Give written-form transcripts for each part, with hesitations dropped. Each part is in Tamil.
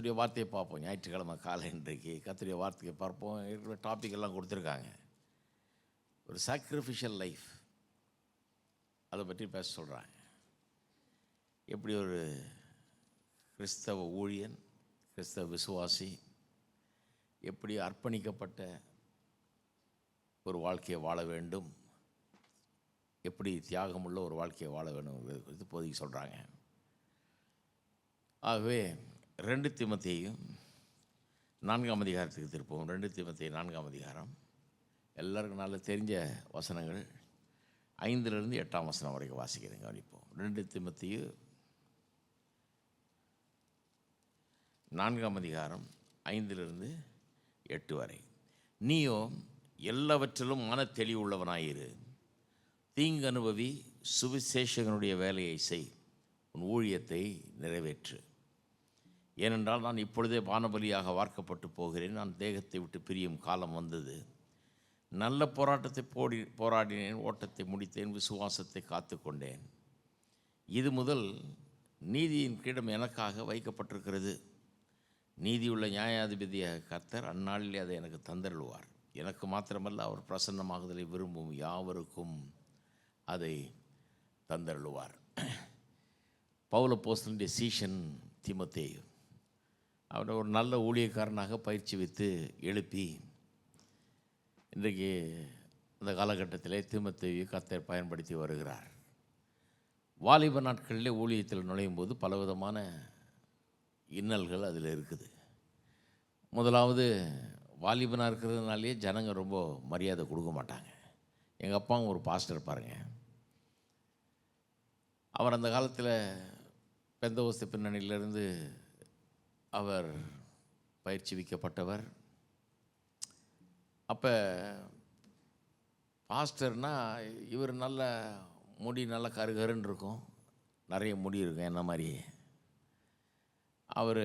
கர்த்தருடைய வார்த்தையை பார்ப்போம். ஞாயிற்றுக்கிழமை காலை இன்றைக்கு கர்த்தருடைய வார்த்தையை பார்ப்போம். இருக்கிற டாபிக் எல்லாம் கொடுத்துருக்காங்க. ஒரு சாக்ரிஃபிஷியல் லைஃப், அதை பற்றி பேச சொல்கிறாங்க. எப்படி ஒரு கிறிஸ்தவ ஊழியன், கிறிஸ்தவ விசுவாசி எப்படி அர்ப்பணிக்கப்பட்ட ஒரு வாழ்க்கையை வாழ வேண்டும், எப்படி தியாகமுள்ள ஒரு வாழ்க்கையை வாழ வேண்டும் இது இப்போதைக்கு சொல்கிறாங்க. ஆகவே 2 தீமோத்தேயும் 4ஆம் அதிகாரத்துக்கு திருப்போம். 2 தீமோத்தேயு 4ஆம் அதிகாரம் எல்லாருக்கும் நல்ல தெரிஞ்ச வசனங்கள். 5லிருந்து 8ஆம் வசனம் வரைக்கும் வாசிக்கிறேன், கவனிப்போம். 2 தீமோத்தேயு 4ஆம் அதிகாரம் 5லிருந்து 8 வரை. நீயோ எல்லாவற்றிலும் மன தெளிவுள்ளவனாயிரு, தீங்கு அனுபவி, சுவிசேஷகனுடைய வேலையை செய், உன் ஊழியத்தை நிறைவேற்று. ஏனென்றால் நான் இப்பொழுதே வானபலியாக வார்க்கப்பட்டு போகிறேன். நான் தேகத்தை விட்டு பிரியும் காலம் வந்தது. நல்ல போராட்டத்தை போராடினேன், ஓட்டத்தை முடித்தேன், விசுவாசத்தை காத்து கொண்டேன். இது முதல் நீதியின் கிரீடம் எனக்காக வைக்கப்பட்டிருக்கிறது. நீதியுள்ள நியாயாதிபதியாக கர்த்தர் அந்நாளிலே அதை எனக்கு தந்தருள்வார். எனக்கு மாத்திரமல்ல, அவர் பிரசன்னமாகுதலை விரும்பும் யாவருக்கும் அதை தந்தருள்வார். பவுல் அப்போஸ்தலனுடைய சீஷன் தீமோத்தேயு, அவரை ஒரு நல்ல ஊழியக்காரனாக பயிற்சி வைத்து எழுப்பி இன்றைக்கு அந்த காலகட்டத்திலே தீமோத்தேயு கர்த்தர் பயன்படுத்தி வருகிறார். வாலிப நாட்களிலே ஊழியத்தில் நுழையும் போது பலவிதமான இன்னல்கள் அதில் இருக்குது. முதலாவது, வாலிபனாக இருக்கிறதுனாலே ஜனங்க ரொம்ப மரியாதை கொடுக்க மாட்டாங்க. எங்கள் அப்பாவும் ஒரு பாஸ்டர் பாருங்க. அவர் அந்த காலத்தில் பெந்தகோஸ்து பின்னணியிலிருந்து அவர் பயிற்சி வைக்கப்பட்டவர். அப்போ பாஸ்டர்னால் இவர் நல்ல முடி நல்ல கருகருன்னு இருக்கும், நிறைய முடி இருக்கும் என்ன மாதிரி. அவர்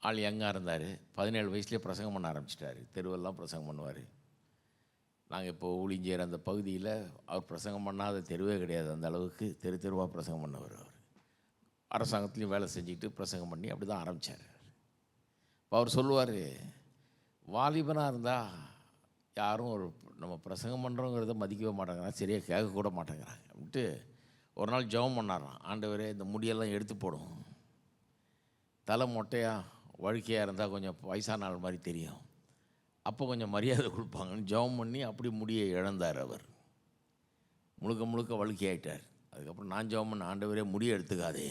ஆள் யங்காக இருந்தார். 17 வயசுலேயே பிரசங்கம் பண்ண ஆரம்பிச்சிட்டார். தெருவெல்லாம் பிரசங்கம் பண்ணுவார். நாங்கள் இப்போ ஊழிஞ்சேர் அந்த பகுதியில் அவர் பிரசங்கம் பண்ணாத தெருவே கிடையாது. அந்த அளவுக்கு தெருவாக பிரசங்கம் பண்ணவர். அவர் அரசாங்கத்துலேயும் வேலை செஞ்சுக்கிட்டு பிரசங்கம் பண்ணி அப்படி தான் ஆரம்பித்தார். இப்போ அவர் சொல்லுவார், வாலிபனாக இருந்தால் யாரும் ஒரு நம்ம பிரசங்கம் பண்ணுறோங்கிறத மதிக்கவே மாட்டேங்கிறாங்க, சரியாக கேட்கக்கூட மாட்டேங்கிறாங்க அப்படின்ட்டு ஒரு நாள் ஜெபம் பண்ணாராம். ஆண்டவரே, இந்த முடியெல்லாம் எடுத்து போடும், தலை மொட்டையாக வழுக்கையாக இருந்தால் கொஞ்சம் வயசான ஆள் மாதிரி தெரியும், அப்போ கொஞ்சம் மரியாதை கொடுப்பாங்கன்னு ஜெபம் பண்ணி அப்படி முடியை இழந்தார். அவர் முழுக்க வழுக்கையாயிட்டார். அதுக்கப்புறம் நான் ஜெபம் பண்ண, ஆண்டவரே முடியை எடுத்துக்காதே,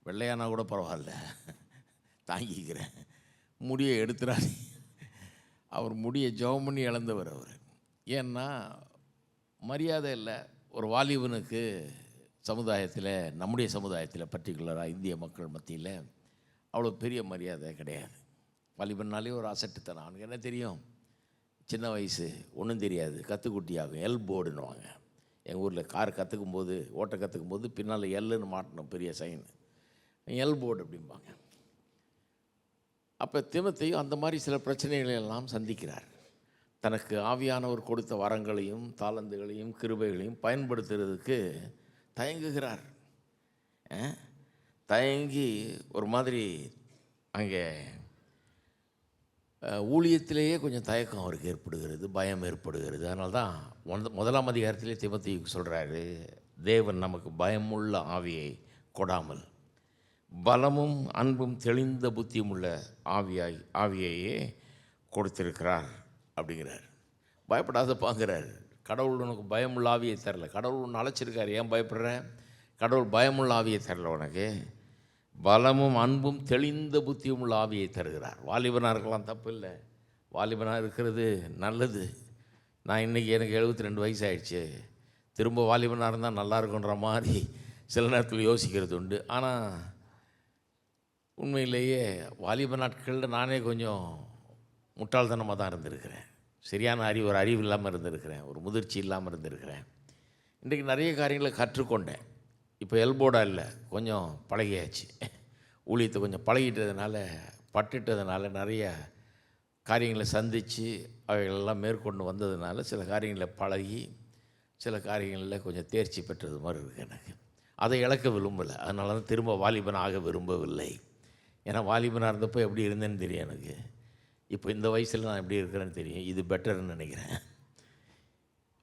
வெள்ளையானா கூட பரவாயில்ல தாங்கிக்கிறேன், முடியை எடுத்துறாதே. அவர் முடியை ஜெபம் பண்ணி இழந்தவர் அவர். ஏன்னா மரியாதை இல்லை. ஒரு வாலிபனுக்கு சமுதாயத்தில், நம்முடைய சமுதாயத்தில் பர்டிகுலராக இந்திய மக்கள் மத்தியில் அவ்வளோ பெரிய மரியாதை கிடையாது. வாலிபன்னாலே ஒரு அசட்டுத்தனம். அவனுக்கு என்ன தெரியும், சின்ன வயசு, ஒன்றும் தெரியாது, கற்றுக்குட்டியாகும், எல்போர்டுன்னுவாங்க. எங்கள் ஊரில் கார் கற்றுக்கும் போது, ஓட்ட கற்றுக்கும் போது பின்னால் எல்லுன்னு மாட்டணும், பெரிய சைன், எல்போர்டு அப்படிம்பாங்க. அப்போ தீமோத்தேயு அந்த மாதிரி சில பிரச்சனைகளை எல்லாம் சந்திக்கிறார். தனக்கு ஆவியானவர் கொடுத்த வரங்களையும் தாளந்துகளையும் கிருபைகளையும் பயன்படுத்துறதுக்கு தயங்குகிறார். தயங்கி ஒரு மாதிரி அங்கே ஊழியத்திலேயே கொஞ்சம் தயக்கம் அவருக்கு ஏற்படுகிறது, பயம் ஏற்படுகிறது. அதனால தான் 1ஆம் அதிகாரத்திலே தீமோத்தேயுக்கு சொல்கிறாரு, தேவன் நமக்கு பயமுள்ள ஆவியை கொடாமல் பலமும் அன்பும் தெளிந்த புத்தியும் உள்ள ஆவியையே கொடுத்திருக்கிறார் அப்படிங்கிறார். பயப்படாத பாங்கிறார். கடவுள் உனக்கு பயமுள்ள ஆவியை தரல, கடவுள் ஒன்று அழைச்சிருக்காரு, ஏன் பயப்படுறேன்? கடவுள் பயமுள்ள ஆவியை தரல, உனக்கு பலமும் அன்பும் தெளிந்த புத்தியும் உள்ள ஆவியை தருகிறார். வாலிபனாக இருக்கலாம், தப்பு இல்லை, வாலிபனாக இருக்கிறது நல்லது. நான் இன்றைக்கி எனக்கு 72 வயசு ஆயிடுச்சு, திரும்ப வாலிபனாக இருந்தால் நல்லா இருக்குன்ற மாதிரி சில நேரத்தில் யோசிக்கிறது உண்டு. ஆனால் உண்மையிலேயே வாலிப நாட்களில் நானே கொஞ்சம் முட்டாள்தனமாக தான் இருந்திருக்கிறேன். சரியான ஒரு அறிவு இல்லாமல் இருந்திருக்கிறேன், ஒரு முதிர்ச்சி இல்லாமல் இருந்திருக்கிறேன். இன்றைக்கு நிறைய காரியங்களை கற்றுக்கொண்டேன். இப்போ எல்போர்டாக இல்லை, கொஞ்சம் பழகியாச்சு. ஊழியத்தை கொஞ்சம் பட்டுட்டதுனால நிறைய காரியங்களை சந்தித்து அவைகளெல்லாம் மேற்கொண்டு வந்ததுனால சில காரியங்களை பழகி சில காரியங்களில் கொஞ்சம் தேர்ச்சி பெற்றது மாதிரி இருக்குது எனக்கு. அதை இழக்க விரும்பலை, அதனால தான் திரும்ப வாலிபன் ஆக விரும்பவில்லை. ஏன்னா வாலிபனாக இருந்தப்போ எப்படி இருந்தேன்னு தெரியும் எனக்கு. இப்போ இந்த வயசில் நான் எப்படி இருக்கிறேன்னு தெரியும். இது பெட்டர்னு நினைக்கிறேன்.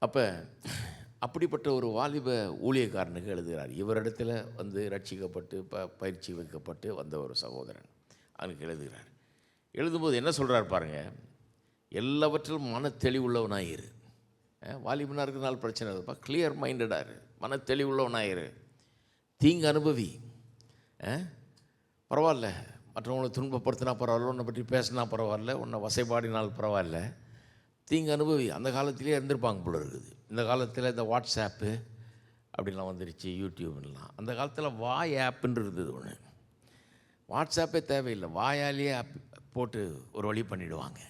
அப்போ அப்படிப்பட்ட ஒரு வாலிப ஊழியக்காரனுக்கு எழுதுகிறார். இவரிடத்தில் வந்து ரட்சிக்கப்பட்டு பயிற்சி வைக்கப்பட்டு வந்த ஒரு சகோதரன் அவனுக்கு எழுதுகிறார். எழுதும்போது என்ன சொல்கிறார் பாருங்கள், எல்லாவற்றிலும் மன தெளிவுள்ளவனாயிரு. வாலிபனாக இருக்கிறனால பிரச்சனை இல்லைப்பா, கிளியர் மைண்டடாக மன தெளிவுள்ளவனாயிரு. தீங்கு அனுபவி, பரவாயில்ல, மற்றவங்களை துன்பப்படுத்தினா பரவாயில்ல, உன்னை பற்றி பேசினா பரவாயில்ல, உன்னை வசைபாடினால் பரவாயில்ல, தீங்கு அனுபவி. அந்த காலத்திலே இருந்திருப்பாங்க போல இருக்குது. இந்த காலத்தில் இந்த வாட்ஸ்ஆப்பு அப்படின்லாம் வந்துருச்சு, யூடியூப்லாம். அந்த காலத்தில் வாய் ஆப்புன்னு இருந்தது ஒன்று. வாட்ஸ்ஆப்பே தேவையில்லை, வாயாலேயே ஆப் போட்டு ஒரு வழி பண்ணிவிடுவாங்க.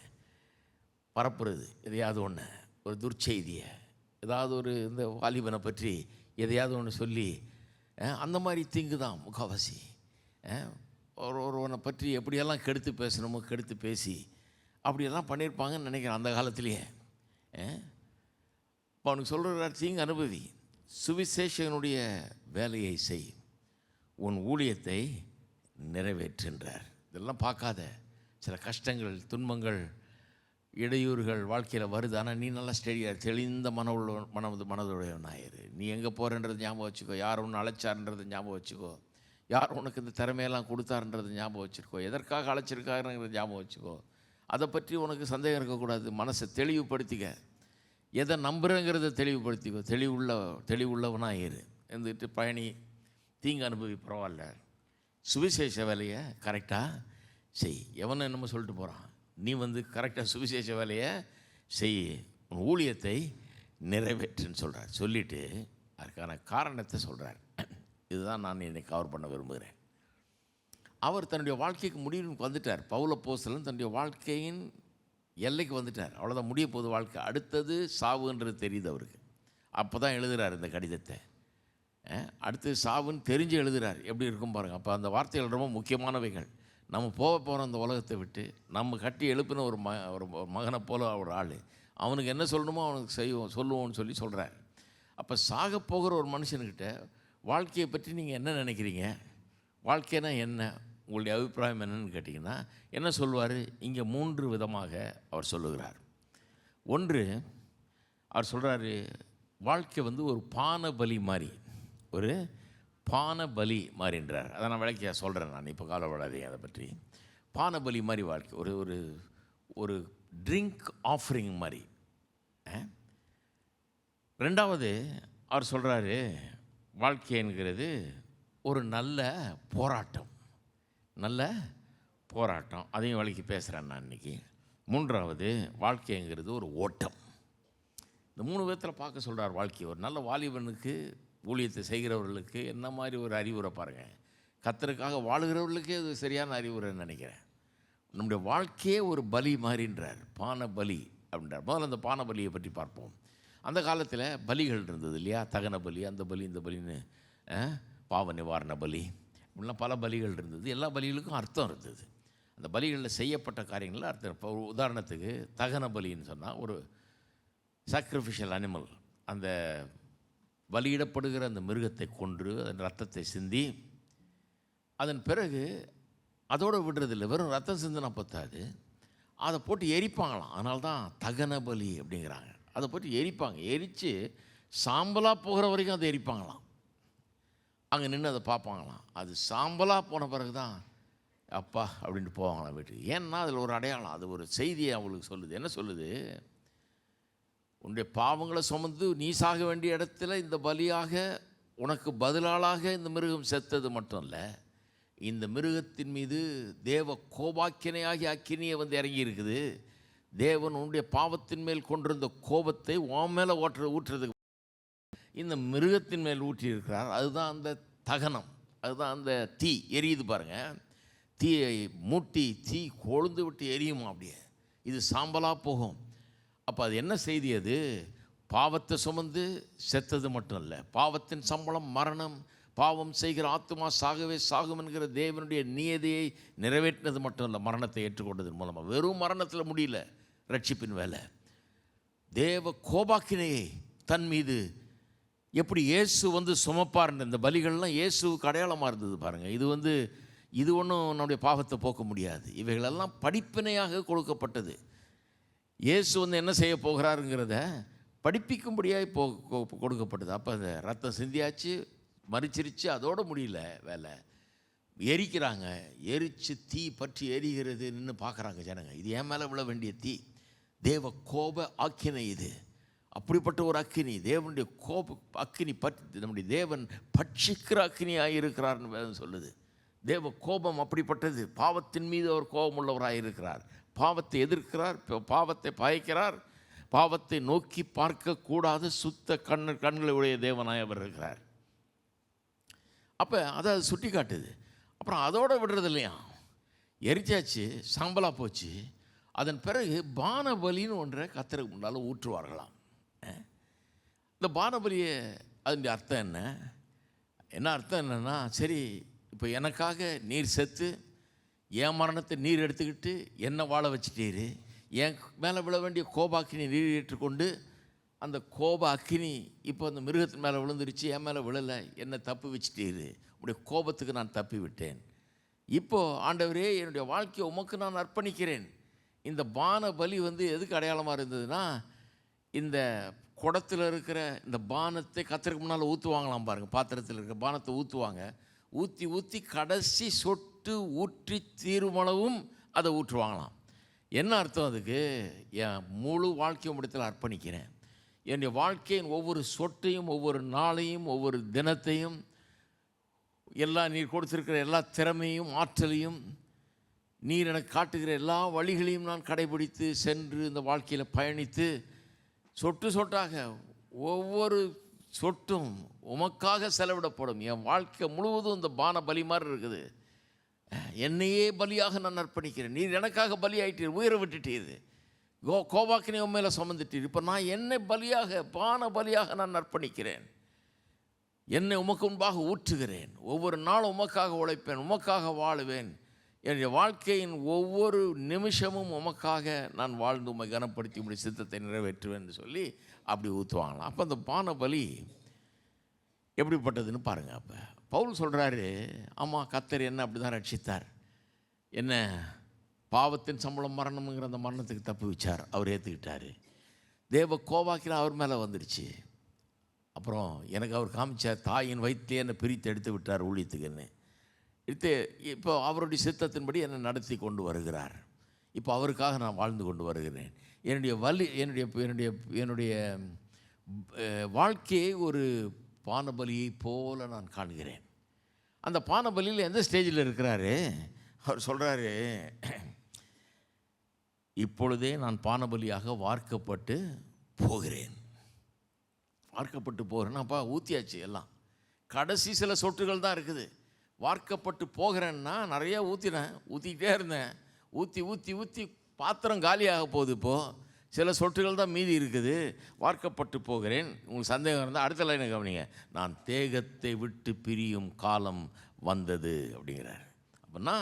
பரப்புறது எதையாவது ஒன்று, ஒரு துர்ச்செய்தியை, ஏதாவது ஒரு இந்த வாலிபனை பற்றி எதையாவது ஒன்று சொல்லி, அந்த மாதிரி தீங்கு தான் முக்கால்வாசி. ஒருவனை பற்றி எப்படியெல்லாம் கெடுத்து பேசணுமோ கெடுத்து பேசி அப்படியெல்லாம் பண்ணியிருப்பாங்கன்னு நினைக்கிறேன் அந்த காலத்திலேயே. இப்போ அவனுக்கு சொல்கிற தீங்கு அனுபவி, சுவிசேஷனுடைய வேலையை செய், உன் ஊழியத்தை நிறைவேற்றுன்றார். இதெல்லாம் பார்க்காத, சில கஷ்டங்கள் துன்பங்கள் இடையூறுகள் வாழ்க்கையில் வருது, ஆனால் நீ நல்லா ஸ்டெடியாக தெளிந்த மனதுடையவனாயிரு. நீ எங்கே போகிறன்றது ஞாபகம் வச்சுக்கோ, யார் ஒன்று அழைச்சார்ன்றது ஞாபகம் வச்சுக்கோ, யார் உனக்கு இந்த திறமையெல்லாம் கொடுத்தாருன்றது ஞாபகம் வச்சுருக்கோ, எதற்காக அழைச்சிருக்காருங்கிறது ஞாபகம் வச்சுக்கோ. அதை பற்றி உனக்கு சந்தேகம் இருக்கக்கூடாது. மனசை தெளிவுபடுத்திக்க, எதை நம்புகிறேங்கிறத தெளிவுபடுத்திக்கோ, தெளிவுள்ளவனாயிரு. இருந்துட்டு பயணி, தீங்கு அனுபவி, பரவாயில்ல, சுவிசேஷ வேலையை கரெக்டாக செய். எவனை என்னமோ சொல்லிட்டு போகிறான், நீ வந்து கரெக்டாக சுவிசேஷ வேலையை செய், உன் ஊழியத்தை நிறைவேற்றுன்னு சொல்கிறார். சொல்லிவிட்டு அதுக்கான காரணத்தை சொல்கிறார். இதுதான் நான் என்னை கவர் பண்ண விரும்புகிறேன். அவர் தன்னுடைய வாழ்க்கைக்கு முடிவுக்கு வந்துட்டார். பவுல் அப்போஸ்தலன் தன்னுடைய வாழ்க்கையின் எல்லைக்கு வந்துட்டார். அவ்வளோதான், முடிய போகுது வாழ்க்கை. அடுத்தது சாவுன்றது தெரியுது அவருக்கு. அப்போ தான் எழுதுகிறார் இந்த கடிதத்தை. அடுத்து சாவுன்னு தெரிஞ்சு எழுதுகிறார். எப்படி இருக்கும் பாருங்கள். அப்போ அந்த வார்த்தைகள் ரொம்ப முக்கியமானவைகள். நம்ம போகிற அந்த உலகத்தை விட்டு நம்ம கட்டி எழுப்பின ஒரு மகனை போல ஒரு ஆள், அவனுக்கு என்ன சொல்லணுமோ அவனுக்கு சொல்லுவோம்னு சொல்கிறார். அப்போ சாக போகிற ஒரு மனுஷனுக்கிட்ட வாழ்க்கையை பற்றி நீங்கள் என்ன நினைக்கிறீங்க, வாழ்க்கைனா என்ன, உங்களுடைய அபிப்பிராயம் என்னன்னு கேட்டிங்கன்னா என்ன சொல்வார்? இங்கே 3 விதமாக அவர் சொல்லுகிறார். ஒன்று, அவர் சொல்கிறாரு, வாழ்க்கை வந்து ஒரு பான பலி மாதிரி, ஒரு பான பலி மாதிரின்றார். அதை நான் விளக்கியா சொல்கிறேன். நான் இப்போ கவலைப்படாதீங்க அதை பற்றி. பான பலி மாதிரி வாழ்க்கை, ஒரு ஒரு ஒரு ட்ரிங்க் ஆஃபரிங் மாதிரி. ரெண்டாவது, அவர் சொல்கிறாரு, வாழ்க்கைங்கிறது ஒரு நல்ல போராட்டம், நல்ல போராட்டம். அதையும் விளக்கி பேசுகிறேன் நான் இன்றைக்கி. மூன்றாவது, வாழ்க்கைங்கிறது ஒரு ஓட்டம். இந்த 3 விதத்தில் பார்க்க சொல்கிறார் வாழ்க்கை. ஒரு நல்ல வாலிபனுக்கு, ஊழியத்தை செய்கிறவர்களுக்கு என்ன மாதிரி ஒரு அறிவுரை பாருங்கள். கர்த்தருக்காக வாழுகிறவர்களுக்கே அது சரியான அறிவுரைன்னு நினைக்கிறேன். நம்முடைய வாழ்க்கையே ஒரு பலி மாதிரின்றார், பான பலி அப்படின்றார். முதல்ல அந்த பான பலியை பற்றி பார்ப்போம். அந்த காலத்தில் பலிகள் இருந்தது இல்லையா, தகன பலி, அந்த பலி, இந்த பலின்னு, பாவ நிவாரண பலி, இப்படிலாம் பல பலிகள் இருந்தது. எல்லா பலிகளுக்கும் அர்த்தம் இருந்தது. அந்த பலிகளில் செய்யப்பட்ட காரியங்களில் அர்த்தம். இப்போ உதாரணத்துக்கு தகன பலின்னு சொன்னால், ஒரு சாக்ரிஃபிஷியல் அனிமல், அந்த பலியிடப்படுகிற அந்த மிருகத்தை கொன்று அதன் ரத்தத்தை சிந்தி, அதன் பிறகு அதோடு விடுறதில்லை, வெறும் ரத்தம் சிந்தினா பத்தாது, அதை போட்டு எரிப்பாங்களாம். அதனால்தான் தகன பலி அப்படிங்கிறாங்க. அதை போட்டு எரிப்பாங்க, எரித்து சாம்பலாக போகிற வரைக்கும் அதை எரிப்பாங்களாம். அங்கே நின்று அதை பார்ப்பாங்களாம். அது சாம்பலாக போன பிறகு தான் அப்பா அப்படின்ட்டு போவாங்களாம் வீட்டுக்கு. ஏன்னா அதில் ஒரு அடையாளம், அது ஒரு செய்தியை அவங்களுக்கு சொல்லுது. என்ன சொல்லுது? உன்னுடைய பாவங்களை சுமந்து நீ சாக வேண்டிய இடத்துல இந்த பலியாக உனக்கு பதிலாளாக இந்த மிருகம் செத்தது மட்டும் இல்லை, இந்த மிருகத்தின் மீது தேவ கோபாக்கினையாகி அக்கினியை வந்து இறங்கி இருக்குது. தேவன் உன்னுடைய பாவத்தின் மேல் கொண்டிருந்த கோபத்தை உன் மேலே ஊற்றுறதுக்கு இந்த மிருகத்தின் மேல் ஊற்றியிருக்கிறார். அதுதான் அந்த தகனம், அதுதான் அந்த தீ எரியுது பாருங்கள். தீயை மூட்டி தீ கொழுந்து விட்டு எரியுமா அப்படியே, இது சாம்பலாக போகும். அப்போ அது என்ன செய்தி? அது பாவத்தை சுமந்து செத்தது மட்டும் இல்லை, பாவத்தின் சம்பளம் மரணம், பாவம் செய்கிற ஆத்துமா சாகவே சாகும் என்கிற தேவனுடைய நியதியை நிறைவேற்றினது மட்டும் இல்லை, மரணத்தை ஏற்றுக்கொண்டதன் மூலமாக. வெறும் மரணத்தில் முடியல ரட்சிப்பின் வேலை. தேவ கோபாக்கினையை தன் மீது எப்படி இயேசு வந்து சுமப்பார். இந்த பலிகள்லாம் இயேசுவுக்கு அடையாளமாக இருந்தது பாருங்கள். இது வந்து இது ஒன்றும் நம்முடைய பாவத்தை போக்க முடியாது. இவைகளெல்லாம் படிப்பினையாக கொடுக்கப்பட்டது. இயேசு வந்து என்ன செய்ய போகிறாருங்கிறத படிப்பிக்கும்படியாக கொடுக்கப்பட்டது. அப்போ அந்த ரத்தம் சிந்தியாச்சு, மறிச்சிருச்சு, அதோடு முடியல வேலை. எரிக்கிறாங்க, எரித்து தீ பற்றி எரிகிறது நின்று பார்க்குறாங்க ஜனங்க. இது என் மேலே விழ வேண்டிய தீ, தேவ கோப அக்கினி. இது அப்படிப்பட்ட ஒரு அக்கினி, தேவனுடைய கோப அக்கினி பற்றி நம்முடைய தேவன் பட்சிக்கிற அக்கினியாக இருக்கிறார்னு வேதம் சொல்லுது. தேவ கோபம் அப்படிப்பட்டது. பாவத்தின் மீது அவர் கோபம் உள்ளவராக இருக்கிறார். பாவத்தை எதிர்க்கிறார், பாவத்தை பாய்க்கிறார், பாவத்தை நோக்கி பார்க்கக்கூடாது சுத்த கண்களை உடைய தேவனாய் அவர் இருக்கிறார். அப்போ அதை சுட்டி காட்டுது. அப்புறம் அதோடு விடுறது இல்லையா, எரிச்சாச்சு, சாம்பலாக போச்சு. அதன் பிறகு பானபலின்னு ஒன்றை கர்த்தருக்கு முன்னால் ஊற்றுவார்களாம். இந்த பானபலியை அதனுடைய அர்த்தம் என்ன? என்ன அர்த்தம் என்னென்னா, சரி இப்போ எனக்காக நீர் செத்து என் மரணத்தை நீர் எடுத்துக்கிட்டு என்னை வாழ வச்சுட்டீரு, என் மேலே விழ வேண்டிய கோபாக்கினி நீர் ஏற்றுக்கொண்டு அந்த கோப அக்கினி இப்போ அந்த மிருகத்தின் மேலே விழுந்துருச்சு, என் மேலே விழலை, என்னை தப்பி வச்சுட்டீரு, உடைய கோபத்துக்கு நான் தப்பி விட்டேன். இப்போது ஆண்டவரே, என்னுடைய வாழ்க்கையை உமக்கு நான் அர்ப்பணிக்கிறேன். இந்த பான பலி வந்து எதுக்கு அடையாளமாக இருந்ததுன்னா, இந்த குடத்தில் இருக்கிற இந்த பானத்தை கர்த்தருக்கு முன்னால் ஊற்றுவாங்களாம் பாருங்கள். பாத்திரத்தில் இருக்கிற பானத்தை ஊற்றுவாங்க, ஊற்றி ஊற்றி கடைசி சொட்டு ஊற்றி தீருமளவும் அதை ஊற்றுவாங்களாம். என்ன அர்த்தம் அதுக்கு? என் முழு வாழ்க்கையை முடித்தில் அர்ப்பணிக்கிறேன். என்னுடைய வாழ்க்கையின் ஒவ்வொரு சொட்டையும், ஒவ்வொரு நாளையும், ஒவ்வொரு தினத்தையும், எல்லா நீர் கொடுத்துருக்கிற எல்லா திறமையும் ஆற்றலையும், நீர் எனக்கு காட்டுகிற எல்லா வழிகளையும் நான் கடைபிடித்து சென்று இந்த வாழ்க்கையில் பயணித்து சொட்டு சொட்டாக ஒவ்வொரு சொட்டும் உமக்காக செலவிடப்படும். என் வாழ்க்கை முழுவதும் இந்த பான பலி மாதிரி இருக்குது. என்னையே பலியாக நான் அர்ப்பணிக்கிறேன். நீர் எனக்காக பலி ஆகிட்டீர், உயிரை விட்டுட்டீர், கோபாக்கினை உண்மையில சுமந்துட்டீர். இப்போ நான் என்னை பலியாக, பான பலியாக நான் அர்ப்பணிக்கிறேன். என்னை உமக்கு முன்பாக ஊற்றுகிறேன். ஒவ்வொரு நாளும் உமக்காக உழைப்பேன், உமக்காக வாழுவேன். என்னுடைய வாழ்க்கையின் ஒவ்வொரு நிமிஷமும் உமக்காக நான் வாழ்ந்து உமை கனப்படுத்தி உடைய சித்தத்தை நிறைவேற்றுவேன் என்று சொல்லி அப்படி ஊற்றுவாங்களாம். அப்போ அந்த பான பலி எப்படிப்பட்டதுன்னு பாருங்கள். அப்போ பவுல் சொல்கிறாரு, ஆமாம், கர்த்தர் என்ன அப்படி தான் ரட்சித்தார், என்ன பாவத்தின் சம்பளம் மரணம்ங்கிற அந்த மரணத்துக்கு தப்பு வச்சார், அவர் ஏற்றுக்கிட்டார். தேவ கோபாக்கினா அவர் மேலே வந்துடுச்சு. அப்புறம் எனக்கு அவர் காமிச்சார், தாயின் வயிற்றிலே என்னை பிரித்து எடுத்து விட்டார் ஊழியத்துக்குன்னு. இப்போ அவருடைய சித்தத்தின்படி என்னை நடத்தி கொண்டு வருகிறார். இப்போ அவருக்காக நான் வாழ்ந்து கொண்டு வருகிறேன். என்னுடைய என்னுடைய வாழ்க்கையை ஒரு பானபலியை போல நான் காண்கிறேன். அந்த பானபலியில் எந்த ஸ்டேஜில் இருக்கிறாரு? அவர் சொல்கிறாரு, இப்பொழுதே நான் பானபலியாக வார்க்கப்பட்டு போகிறேன். வார்க்கப்பட்டு போகிறேன்னா, அப்பா ஊற்றியாச்சு, எல்லாம் கடைசி சில சொட்டுகள் தான் இருக்குது. வார்க்கப்பட்டு போகிறேன்னா நிறையா ஊற்றிக்கிட்டே இருந்தேன். ஊற்றி ஊற்றி ஊற்றி பாத்திரம் காலியாக போகுது. இப்போது சில சொட்டுகள் தான் மீதி இருக்குது. வார்க்கப்பட்டு போகிறேன். உங்களுக்கு சந்தேகம் இருந்தால் அடுத்த லைனை கவனிங்க. நான் தேகத்தை விட்டு பிரியும் காலம் வந்தது அப்படிங்கிறார். அப்படின்னா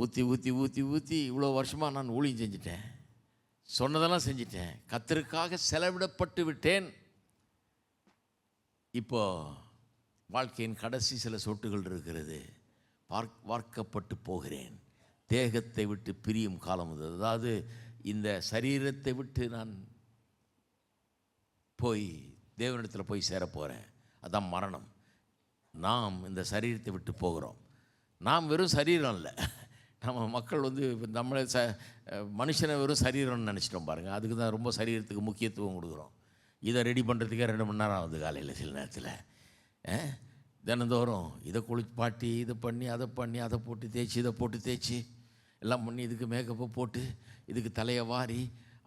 ஊற்றி ஊற்றி ஊற்றி ஊற்றி இவ்வளோ வருஷமாக நான் ஊழியம் செஞ்சிட்டேன், சொன்னதெல்லாம் செஞ்சிட்டேன், கர்த்தருக்காக செலவிடப்பட்டு விட்டேன். இப்போது வாழ்க்கையின் கடைசி சில சொட்டுகள் இருக்கிறது. வார்க்கப்பட்டு போகிறேன், தேகத்தை விட்டு பிரியும் காலம் அது. அதாவது இந்த சரீரத்தை விட்டு நான் போய் தேவனிடத்தில் போய் சேரப்போகிறேன். அதான் மரணம். நாம் இந்த சரீரத்தை விட்டு போகிறோம். நாம் வெறும் சரீரம் இல்லை. நம்ம மக்கள் வந்து நம்மளை மனுஷனை வெறும் சரீரம்னு நினச்சிட்டோம் பாருங்கள். அதுக்கு தான் ரொம்ப சரீரத்துக்கு முக்கியத்துவம் கொடுக்குறோம். இதை ரெடி பண்ணுறதுக்கே 2 மணி நேரம் ஆகுது காலையில் சில நேரத்தில். தினந்தோறும் இதை குளிப்பாட்டி, இதை பண்ணி, அதை போட்டு தேய்ச்சி, இதை போட்டு தேய்ச்சி எல்லாம் பண்ணி, இதுக்கு மேக்கப்பை போட்டு, இதுக்கு தலையை வாரி,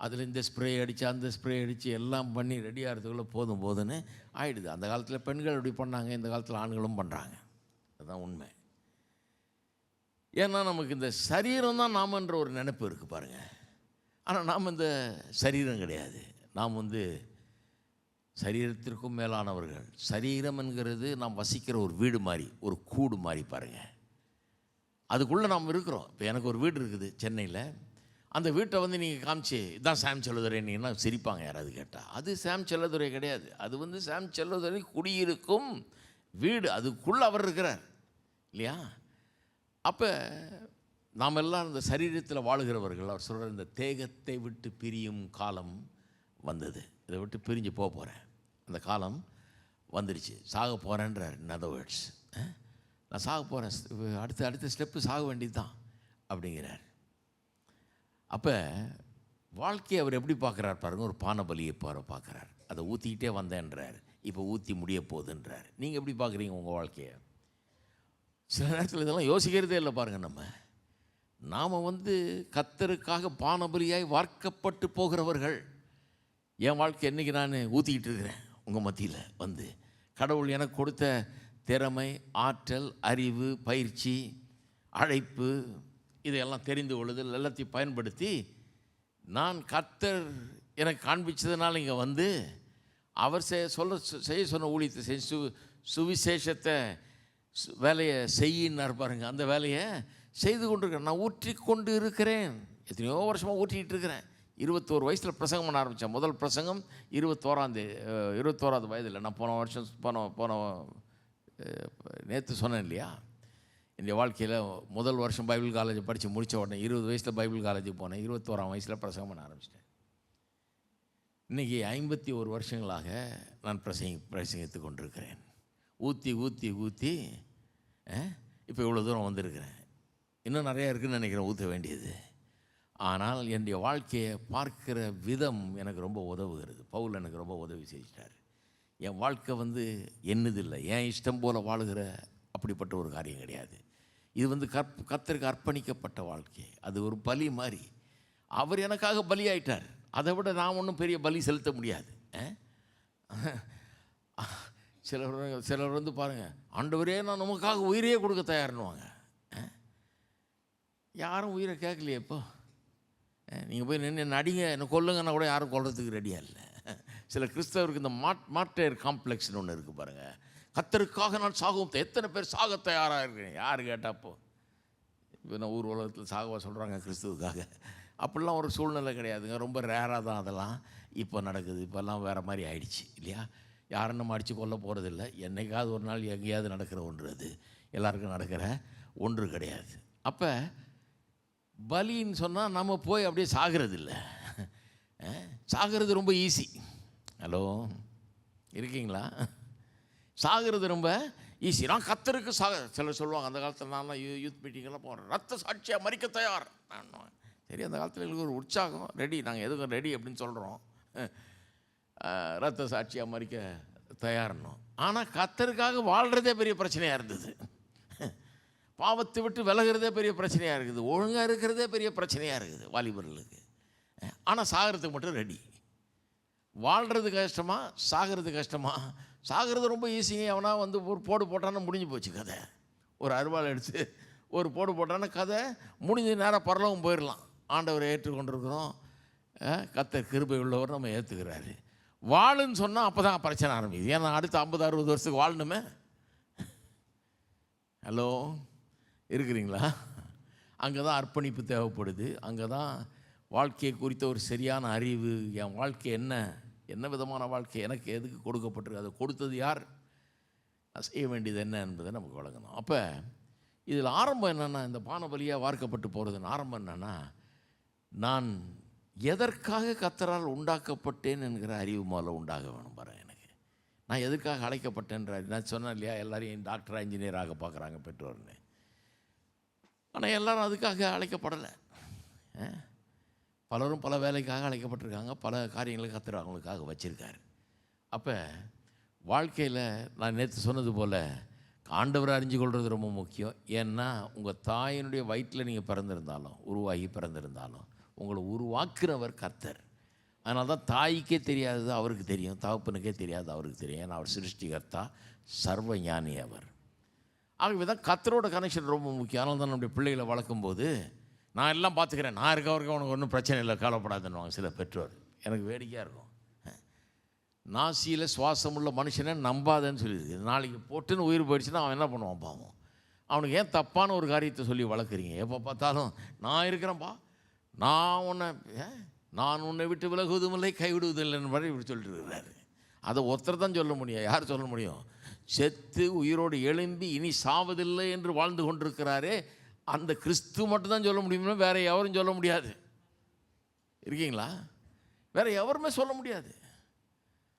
அதில் இந்த ஸ்ப்ரே அடித்து அந்த ஸ்ப்ரே அடித்து எல்லாம் பண்ணி ரெடி ஆகிறதுக்குள்ளே போதும்னு ஆகிடுது. அந்த காலத்தில் பெண்கள் அப்படி பண்ணாங்க, இந்த காலத்தில் ஆண்களும் பண்ணுறாங்க. அதுதான் உண்மை. ஏன்னா நமக்கு இந்த சரீரம் தான் நாமன்ற ஒரு நினைப்பு இருக்குது பாருங்கள். ஆனால் நாம் இந்த சரீரம் கிடையாது. நாம் வந்து சரீரத்திற்கும் மேலானவர்கள். சரீரம் என்கிறது நாம் வசிக்கிற ஒரு வீடு மாதிரி, ஒரு கூடு மாதிரி பாருங்கள். அதுக்குள்ளே நாம் இருக்கிறோம். இப்போ எனக்கு ஒரு வீடு இருக்குது சென்னையில். அந்த வீட்டை வந்து நீங்கள் காமிச்சு இதான் சாம் செல்லதுரைன்னீங்கன்னா சிரிப்பாங்க யாராவது கேட்டால். அது சாம் செல்லதுரை கிடையாது. அது வந்து சாம் செல்லதுரை குடியிருக்கும் வீடு. அதுக்குள்ளே அவர் இருக்கிறார். இல்லையா? அப்போ நாம் எல்லாம் இந்த சரீரத்தில் வாழுகிறவர்கள், அவர் சொல்கிற இந்த தேகத்தை விட்டு பிரியும் காலம் வந்தது. இதை விட்டு பிரிஞ்சு போக போகிறேன், அந்த காலம் வந்துடுச்சு. சாக போகிறேன்றார். இன் அதர் வேர்ட்ஸ், நான் சாக போகிறேன், அடுத்த ஸ்டெப்பு சாக வேண்டியது தான் அப்படிங்கிறார். அப்போ வாழ்க்கையை அவர் எப்படி பார்க்குறார் பாருங்க, ஒரு பானை பலியை பார்க்குறார். அதை ஊற்றிக்கிட்டே வந்தேன்றார், இப்போ ஊற்றி முடிய போகுதுன்றார். நீங்கள் எப்படி பார்க்குறீங்க உங்கள் வாழ்க்கையை? சில நேரத்தில் இதெல்லாம் யோசிக்கிறதே இல்லை பாருங்கள். நாம் கர்த்தருக்காக பானை பலியாய் வார்க்கப்பட்டு போகிறவர்கள். என் வாழ்க்கை என்றைக்கு நான் ஊற்றிக்கிட்டு இருக்கிறேன் உங்கள் மத்தியில் கடவுள் எனக்கு கொடுத்த திறமை, ஆற்றல், அறிவு, பயிற்சி, அழைப்பு, இதையெல்லாம் தெரிந்து கொள்ளுதல் எல்லாத்தையும் பயன்படுத்தி நான் கர்த்தர் எனக்கு காண்பிச்சதுனால இங்கே அவர் செய்ய சொன்ன ஊழியத்தை செஞ்சு சுவிசேஷத்தை வேலையை செய்யினார் பாருங்க. அந்த வேலையை செய்து கொண்டிருக்கிறேன். நான் ஊற்றி கொண்டு இருக்கிறேன். எத்தனையோ வருஷமாக ஊற்றிக்கிட்டு இருக்கிறேன். 21 வயசில் பிரசங்கம் பண்ண ஆரம்பித்தேன். முதல் பிரசங்கம் 21வது வயதில். நான் போன நேற்று சொன்னேன் இல்லையா, என்னுடைய வாழ்க்கையில் முதல் வருஷம் பைபிள் காலேஜ் படித்து முடித்த உடனே 20 வயசில் பைபிள் காலேஜுக்கு போனேன். 21ஆம் வயசில் பிரசங்கம் பண்ண ஆரம்பிச்சிட்டேன். இன்றைக்கி 51 வருஷங்களாக நான் பிரசங்கித்து கொண்டிருக்கிறேன். ஊற்றி ஊற்றி ஊற்றி இப்போ இவ்வளோ தூரம் வந்திருக்கிறேன். இன்னும் நிறையா இருக்குதுன்னு நினைக்கிறேன் ஊற்ற வேண்டியது. ஆனால் என்னுடைய வாழ்க்கையை பார்க்கிற விதம் எனக்கு ரொம்ப உதவுகிறது. பவுல் எனக்கு ரொம்ப உதவி செஞ்சிட்டார். என் வாழ்க்கை என்னதில்லை, என் இஷ்டம் போல் வாழுகிற அப்படிப்பட்ட ஒரு காரியம் கிடையாது. இது கர்த்தருக்கு அர்ப்பணிக்கப்பட்ட வாழ்க்கை. அது ஒரு பலி மாதிரி. அவர் எனக்காக பலி ஆயிட்டார். அதை விட நான் ஒன்றும் பெரிய பலி செலுத்த முடியாது. சிலர் பாருங்கள், ஆண்டவரே நான் நமக்காக உயிரையே கொடுக்க தயார்னுவாங்க. யாரும் உயிரை கேட்கலையே. இப்போ நீங்கள் போய் நின்று அடிங்க, என்ன கொல்லுங்கன்னா கூட யாரும் கொல்றதுக்கு ரெடியாக இல்லை. சில கிறிஸ்தவருக்கு இந்த மார்டைர் காம்ப்ளெக்ஸ்னு ஒன்று இருக்குது பாருங்கள். கர்த்தருக்காக நான் சாகவும், எத்தனை பேர் சாக தயாராக இருக்கேன். யார் கேட்டாப்போ இப்போ நான் ஊர் உலகத்தில் சாகவா சொல்கிறாங்க கிறிஸ்துவுக்காக? அப்படிலாம் ஒரு சூழ்நிலை கிடையாதுங்க. ரொம்ப ரேராக தான் அதெல்லாம் இப்போ நடக்குது. இப்போல்லாம் வேறு மாதிரி ஆயிடுச்சு இல்லையா? யாரும் நம்ம அடித்து கொல்ல போகிறதில்ல. என்றைக்காவது ஒரு நாள் எங்கேயாவது நடக்கிற ஒன்று, அது எல்லாருக்கும் நடக்கிற ஒன்று கிடையாது. அப்போ பலின்னு சொன்னால் நம்ம போய் அப்படியே சாகிறது இல்லை. சாகிறது ரொம்ப ஈஸி. ஹலோ, இருக்கீங்களா? சாகிறது ரொம்ப ஈஸி. நான் கர்த்தருக்கு சிலர் சொல்லுவாங்க, அந்த காலத்தில் நான்லாம் யூத் மீட்டிங்கெல்லாம் போகிறேன், ரத்த சாட்சியாக மறிக்க தயார். சரி, அந்த காலத்தில் எங்களுக்கு ஒரு உற்சாகம், ரெடி, நாங்கள் எதுக்கும் ரெடி அப்படின்னு சொல்கிறோம். ரத்த சாட்சியாக மறிக்க தயார்னோம். ஆனால் கர்த்தருக்காக வாழ்கிறதே பெரிய பிரச்சனையாக இருந்தது. பாவத்தை விட்டு விலகிறதே பெரிய பிரச்சனையாக இருக்குது. ஒழுங்காக இருக்கிறதே பெரிய பிரச்சனையாக இருக்குது வாலிபர்களுக்கு. ஆனால் சாகிறதுக்கு மட்டும் ரெடி. வாழ்கிறது கஷ்டமா, சாகிறது கஷ்டமா? சாகிறது ரொம்ப ஈஸிங்க. அவனா ஒரு போடு போட்டான்னா முடிஞ்சு போச்சு கதை. ஒரு அருவாள் எடுத்து ஒரு போடு போட்டான்னா கதை முடிஞ்ச நேரம் பரலவும் போயிடலாம். ஆண்டவரை ஏற்றுக்கொண்டிருக்கிறோம். கர்த்தர் கிருபை உள்ளவர் நம்ம ஏற்றுக்கிறாரு. வாழுன்னு சொன்னால் அப்போ தான் பிரச்சனை ஆரம்பிக்குது. ஏன்னா அடுத்த 50-60 வருஷத்துக்கு வாழணுமே. ஹலோ, இருக்கிறீங்களா? அங்கே தான் அர்ப்பணிப்பு தேவைப்படுது. அங்கே தான் வாழ்க்கையை குறித்த ஒரு சரியான அறிவு. என் வாழ்க்கை என்ன விதமான வாழ்க்கை, எனக்கு எதுக்கு கொடுக்கப்பட்டிருக்கு, அதை கொடுத்தது யார், நான் செய்ய வேண்டியது என்ன என்பதை நமக்கு வழங்கணும். அப்போ இதில் ஆரம்பம் என்னென்னா, இந்த பானை பலியாக வார்க்கப்பட்டு போகிறதுன்னு ஆரம்பம் என்னென்னா, நான் எதற்காக கர்த்தரால் உண்டாக்கப்பட்டேன் என்கிற அறிவு முதல்ல உண்டாக வேணும் பாருங்கள். எனக்கு நான் எதற்காக அழைக்கப்பட்டேன்ற, நான் சொன்னேன் இல்லையா, எல்லாரையும் டாக்டராக இன்ஜினியராக பார்க்குறாங்க பெற்றோர்னு. ஆனால் எல்லோரும் அதுக்காக அழைக்கப்படலை. பலரும் பல வேலைக்காக அழைக்கப்பட்டிருக்காங்க. பல காரியங்களுக்கு கர்த்தர் அவங்களுக்காக வச்சுருக்காரு. அப்போ வாழ்க்கையில் நான் நேற்று சொன்னது போல் ஆண்டவரை அறிஞ்சு கொள்வது ரொம்ப முக்கியம். ஏன்னா உங்கள் தாயினுடைய வயிற்றில் நீங்கள் பிறந்திருந்தாலும், உருவாகி பிறந்திருந்தாலும், உங்களை உருவாக்குறவர் கர்த்தர். அதனால தான் தாய்க்கே தெரியாதது அவருக்கு தெரியும், தகப்பனுக்கே தெரியாது அவருக்கு தெரியும். ஏன்னா அவர் சிருஷ்டிகர்த்தா, சர்வ ஞானி அவர். ஆகவே தான் கர்த்தரோட கனெக்ஷன் ரொம்ப முக்கியம். அதனால தான் நம்முடைய பிள்ளைகளை வளர்க்கும்போது, நான் எல்லாம் பார்த்துக்கிறேன், நான் இருக்கவருக்கு உனக்கு ஒன்றும் பிரச்சனை இல்லை, கவலைப்படாதுன்னுவாங்க சில பெற்றோர். எனக்கு வேடிக்கையாக இருக்கும். நாசியில் சுவாசமுள்ள மனுஷனை நம்பாதன்னு சொல்லியிருக்கு. நாளைக்கு போட்டுன்னு உயிர் போயிடுச்சுன்னா அவன் என்ன பண்ணுவான் பாவம்? அவனுக்கு ஏன் தப்பான ஒரு காரியத்தை சொல்லி வளர்க்குறீங்க? எப்போ பார்த்தாலும் நான் இருக்கிறேன்ப்பா, நான் உன்னை விட்டு விலகுவதும் இல்லை கைவிடுவதும் இல்லைன்னு மாதிரி இப்படி சொல்லிட்டு இருக்கிறாரு. அதை ஒருத்தர் தான் சொல்ல முடியும். யார் சொல்ல முடியும்? செத்து உயிரோடு எழும்பி இனி சாவதில்லை என்று வாழ்ந்து கொண்டிருக்கிறாரே, அந்த கிறிஸ்து மட்டும்தான் சொல்ல முடியும்னா வேறு எவரும் சொல்ல முடியாது. இருக்கீங்களா? வேறு எவருமே சொல்ல முடியாது.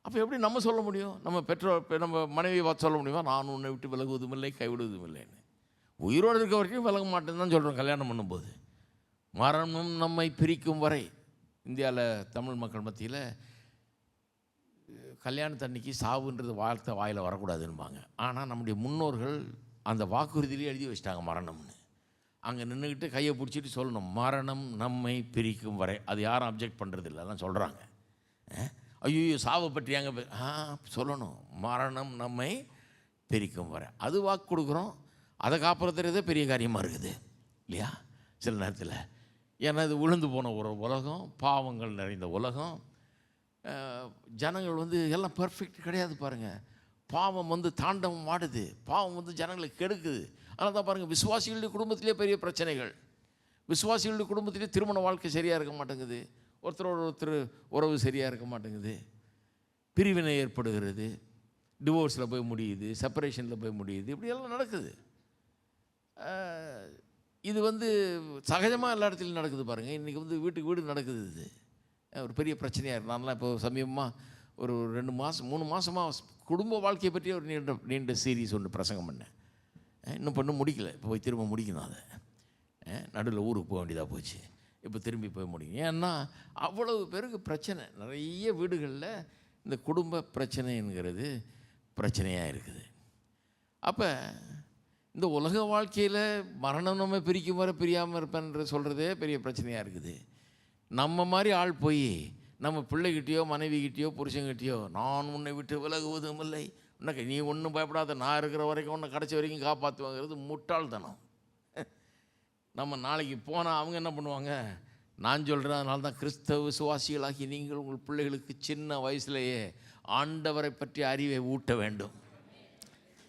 அப்போ எப்படி நம்ம சொல்ல முடியும்? நம்ம பெற்றோர் நம்ம மனைவியை பார்த்து சொல்ல முடியுமா, நான் உன்னை விட்டு விலகுவதும் இல்லை கைவிடுவதும் இல்லைன்னு? உயிரோடு இருக்க வரைக்கும் விலக மாட்டேன்னு தான் சொல்கிறோம். கல்யாணம் பண்ணும்போது மரணம் நம்மை பிரிக்கும் வரை. இந்தியாவில் தமிழ் மக்கள் மத்தியில் கல்யாணத்தன்னைக்கு சாவுன்றது வார்த்தை வாயில் வரக்கூடாதுன்னுபாங்க. ஆனால் நம்முடைய முன்னோர்கள் அந்த வாக்குறுதியிலே எழுதி வச்சிட்டாங்க மரணம்னு. அங்கே நின்றுக்கிட்டு கையை பிடிச்சிட்டு சொல்லணும், மரணம் நம்மை பிரிக்கும் வரை. அது யாரும் அப்ஜெக்ட் பண்ணுறதில்ல, எல்லாம் சொல்கிறாங்க. ஐயோ சாவை பற்றி அங்கே சொல்லணும், மரணம் நம்மை பிரிக்கும் வரை. அது வாக்கு கொடுக்குறோம். அதை காப்பாற்றுறதே பெரிய காரியமாக இருக்குது இல்லையா சில நேரத்தில்? ஏன்னா இது விழுந்து போன ஒரு உலகம், பாவங்கள் நிறைந்த உலகம். ஜனங்கள் எல்லாம் பெர்ஃபெக்ட் கிடையாது பாருங்கள். பாவம் தாண்டவம் ஆடுது. பாவம் ஜனங்களை கெடுக்குது. அதனால் தான் பாருங்கள், விசுவாசிகளுடைய குடும்பத்திலே பெரிய பிரச்சனைகள். விசுவாசிகளுடைய குடும்பத்திலே திருமண வாழ்க்கை சரியாக இருக்க மாட்டேங்குது. ஒருத்தரோட ஒருத்தர் உறவு சரியாக இருக்க மாட்டேங்குது. பிரிவினை ஏற்படுகிறது. டிவோர்ஸில் போய் முடியுது, செப்பரேஷனில் போய் முடியுது. இப்படியெல்லாம் நடக்குது. இது சகஜமாக எல்லா இடத்துலையும் நடக்குது பாருங்கள். இன்றைக்கி வீட்டுக்கு வீடு நடக்குது. இது ஒரு பெரிய பிரச்சனையாக இருக்குது. நான்லாம் இப்போ சமீபமாக ஒரு 2 மாதம் 3 மாதமாக குடும்ப வாழ்க்கையை பற்றி ஒரு நீண்ட சீரீஸ் ஒன்று பிரசங்கம் பண்ணேன். இன்னும் பண்ண முடிக்கல. இப்போ போய் திரும்ப முடிக்கணும். அதை நடுவில் ஊருக்கு போக வேண்டியதாக போச்சு. இப்போ திரும்பி போய் முடியும். ஏன்னா அவ்வளவு பேருக்கு பிரச்சனை. நிறைய வீடுகளில் இந்த குடும்ப பிரச்சனைங்கிறது பிரச்சனையாக இருக்குது. அப்போ இந்த உலக வாழ்க்கையில் மரணம் நம்ம பிரிக்கும் வரை பிரியாமல் இருப்பேன்ற சொல்கிறதே பெரிய பிரச்சனையாக இருக்குது. நம்ம மாதிரி ஆள் போய் நம்ம பிள்ளைகிட்டையோ மனைவிக்கிட்டேயோ புருஷங்கிட்டேயோ, நான் உன்னை விட்டு விலகுவதும் இல்லை, உனக்கு நீ ஒன்றும் பயப்படாத, நான் இருக்கிற வரைக்கும் உன்னை கடைசி வரைக்கும் காப்பாற்றுவாங்கிறது முட்டாள்தனம். நம்ம நாளைக்கு போனால் அவங்க என்ன பண்ணுவாங்க? நான் சொல்கிறேன், அதனால தான் கிறிஸ்தவ விசுவாசிகளாகி நீங்கள் உங்கள் பிள்ளைகளுக்கு சின்ன வயசுலேயே ஆண்டவரை பற்றி அறிவை ஊட்ட வேண்டும்.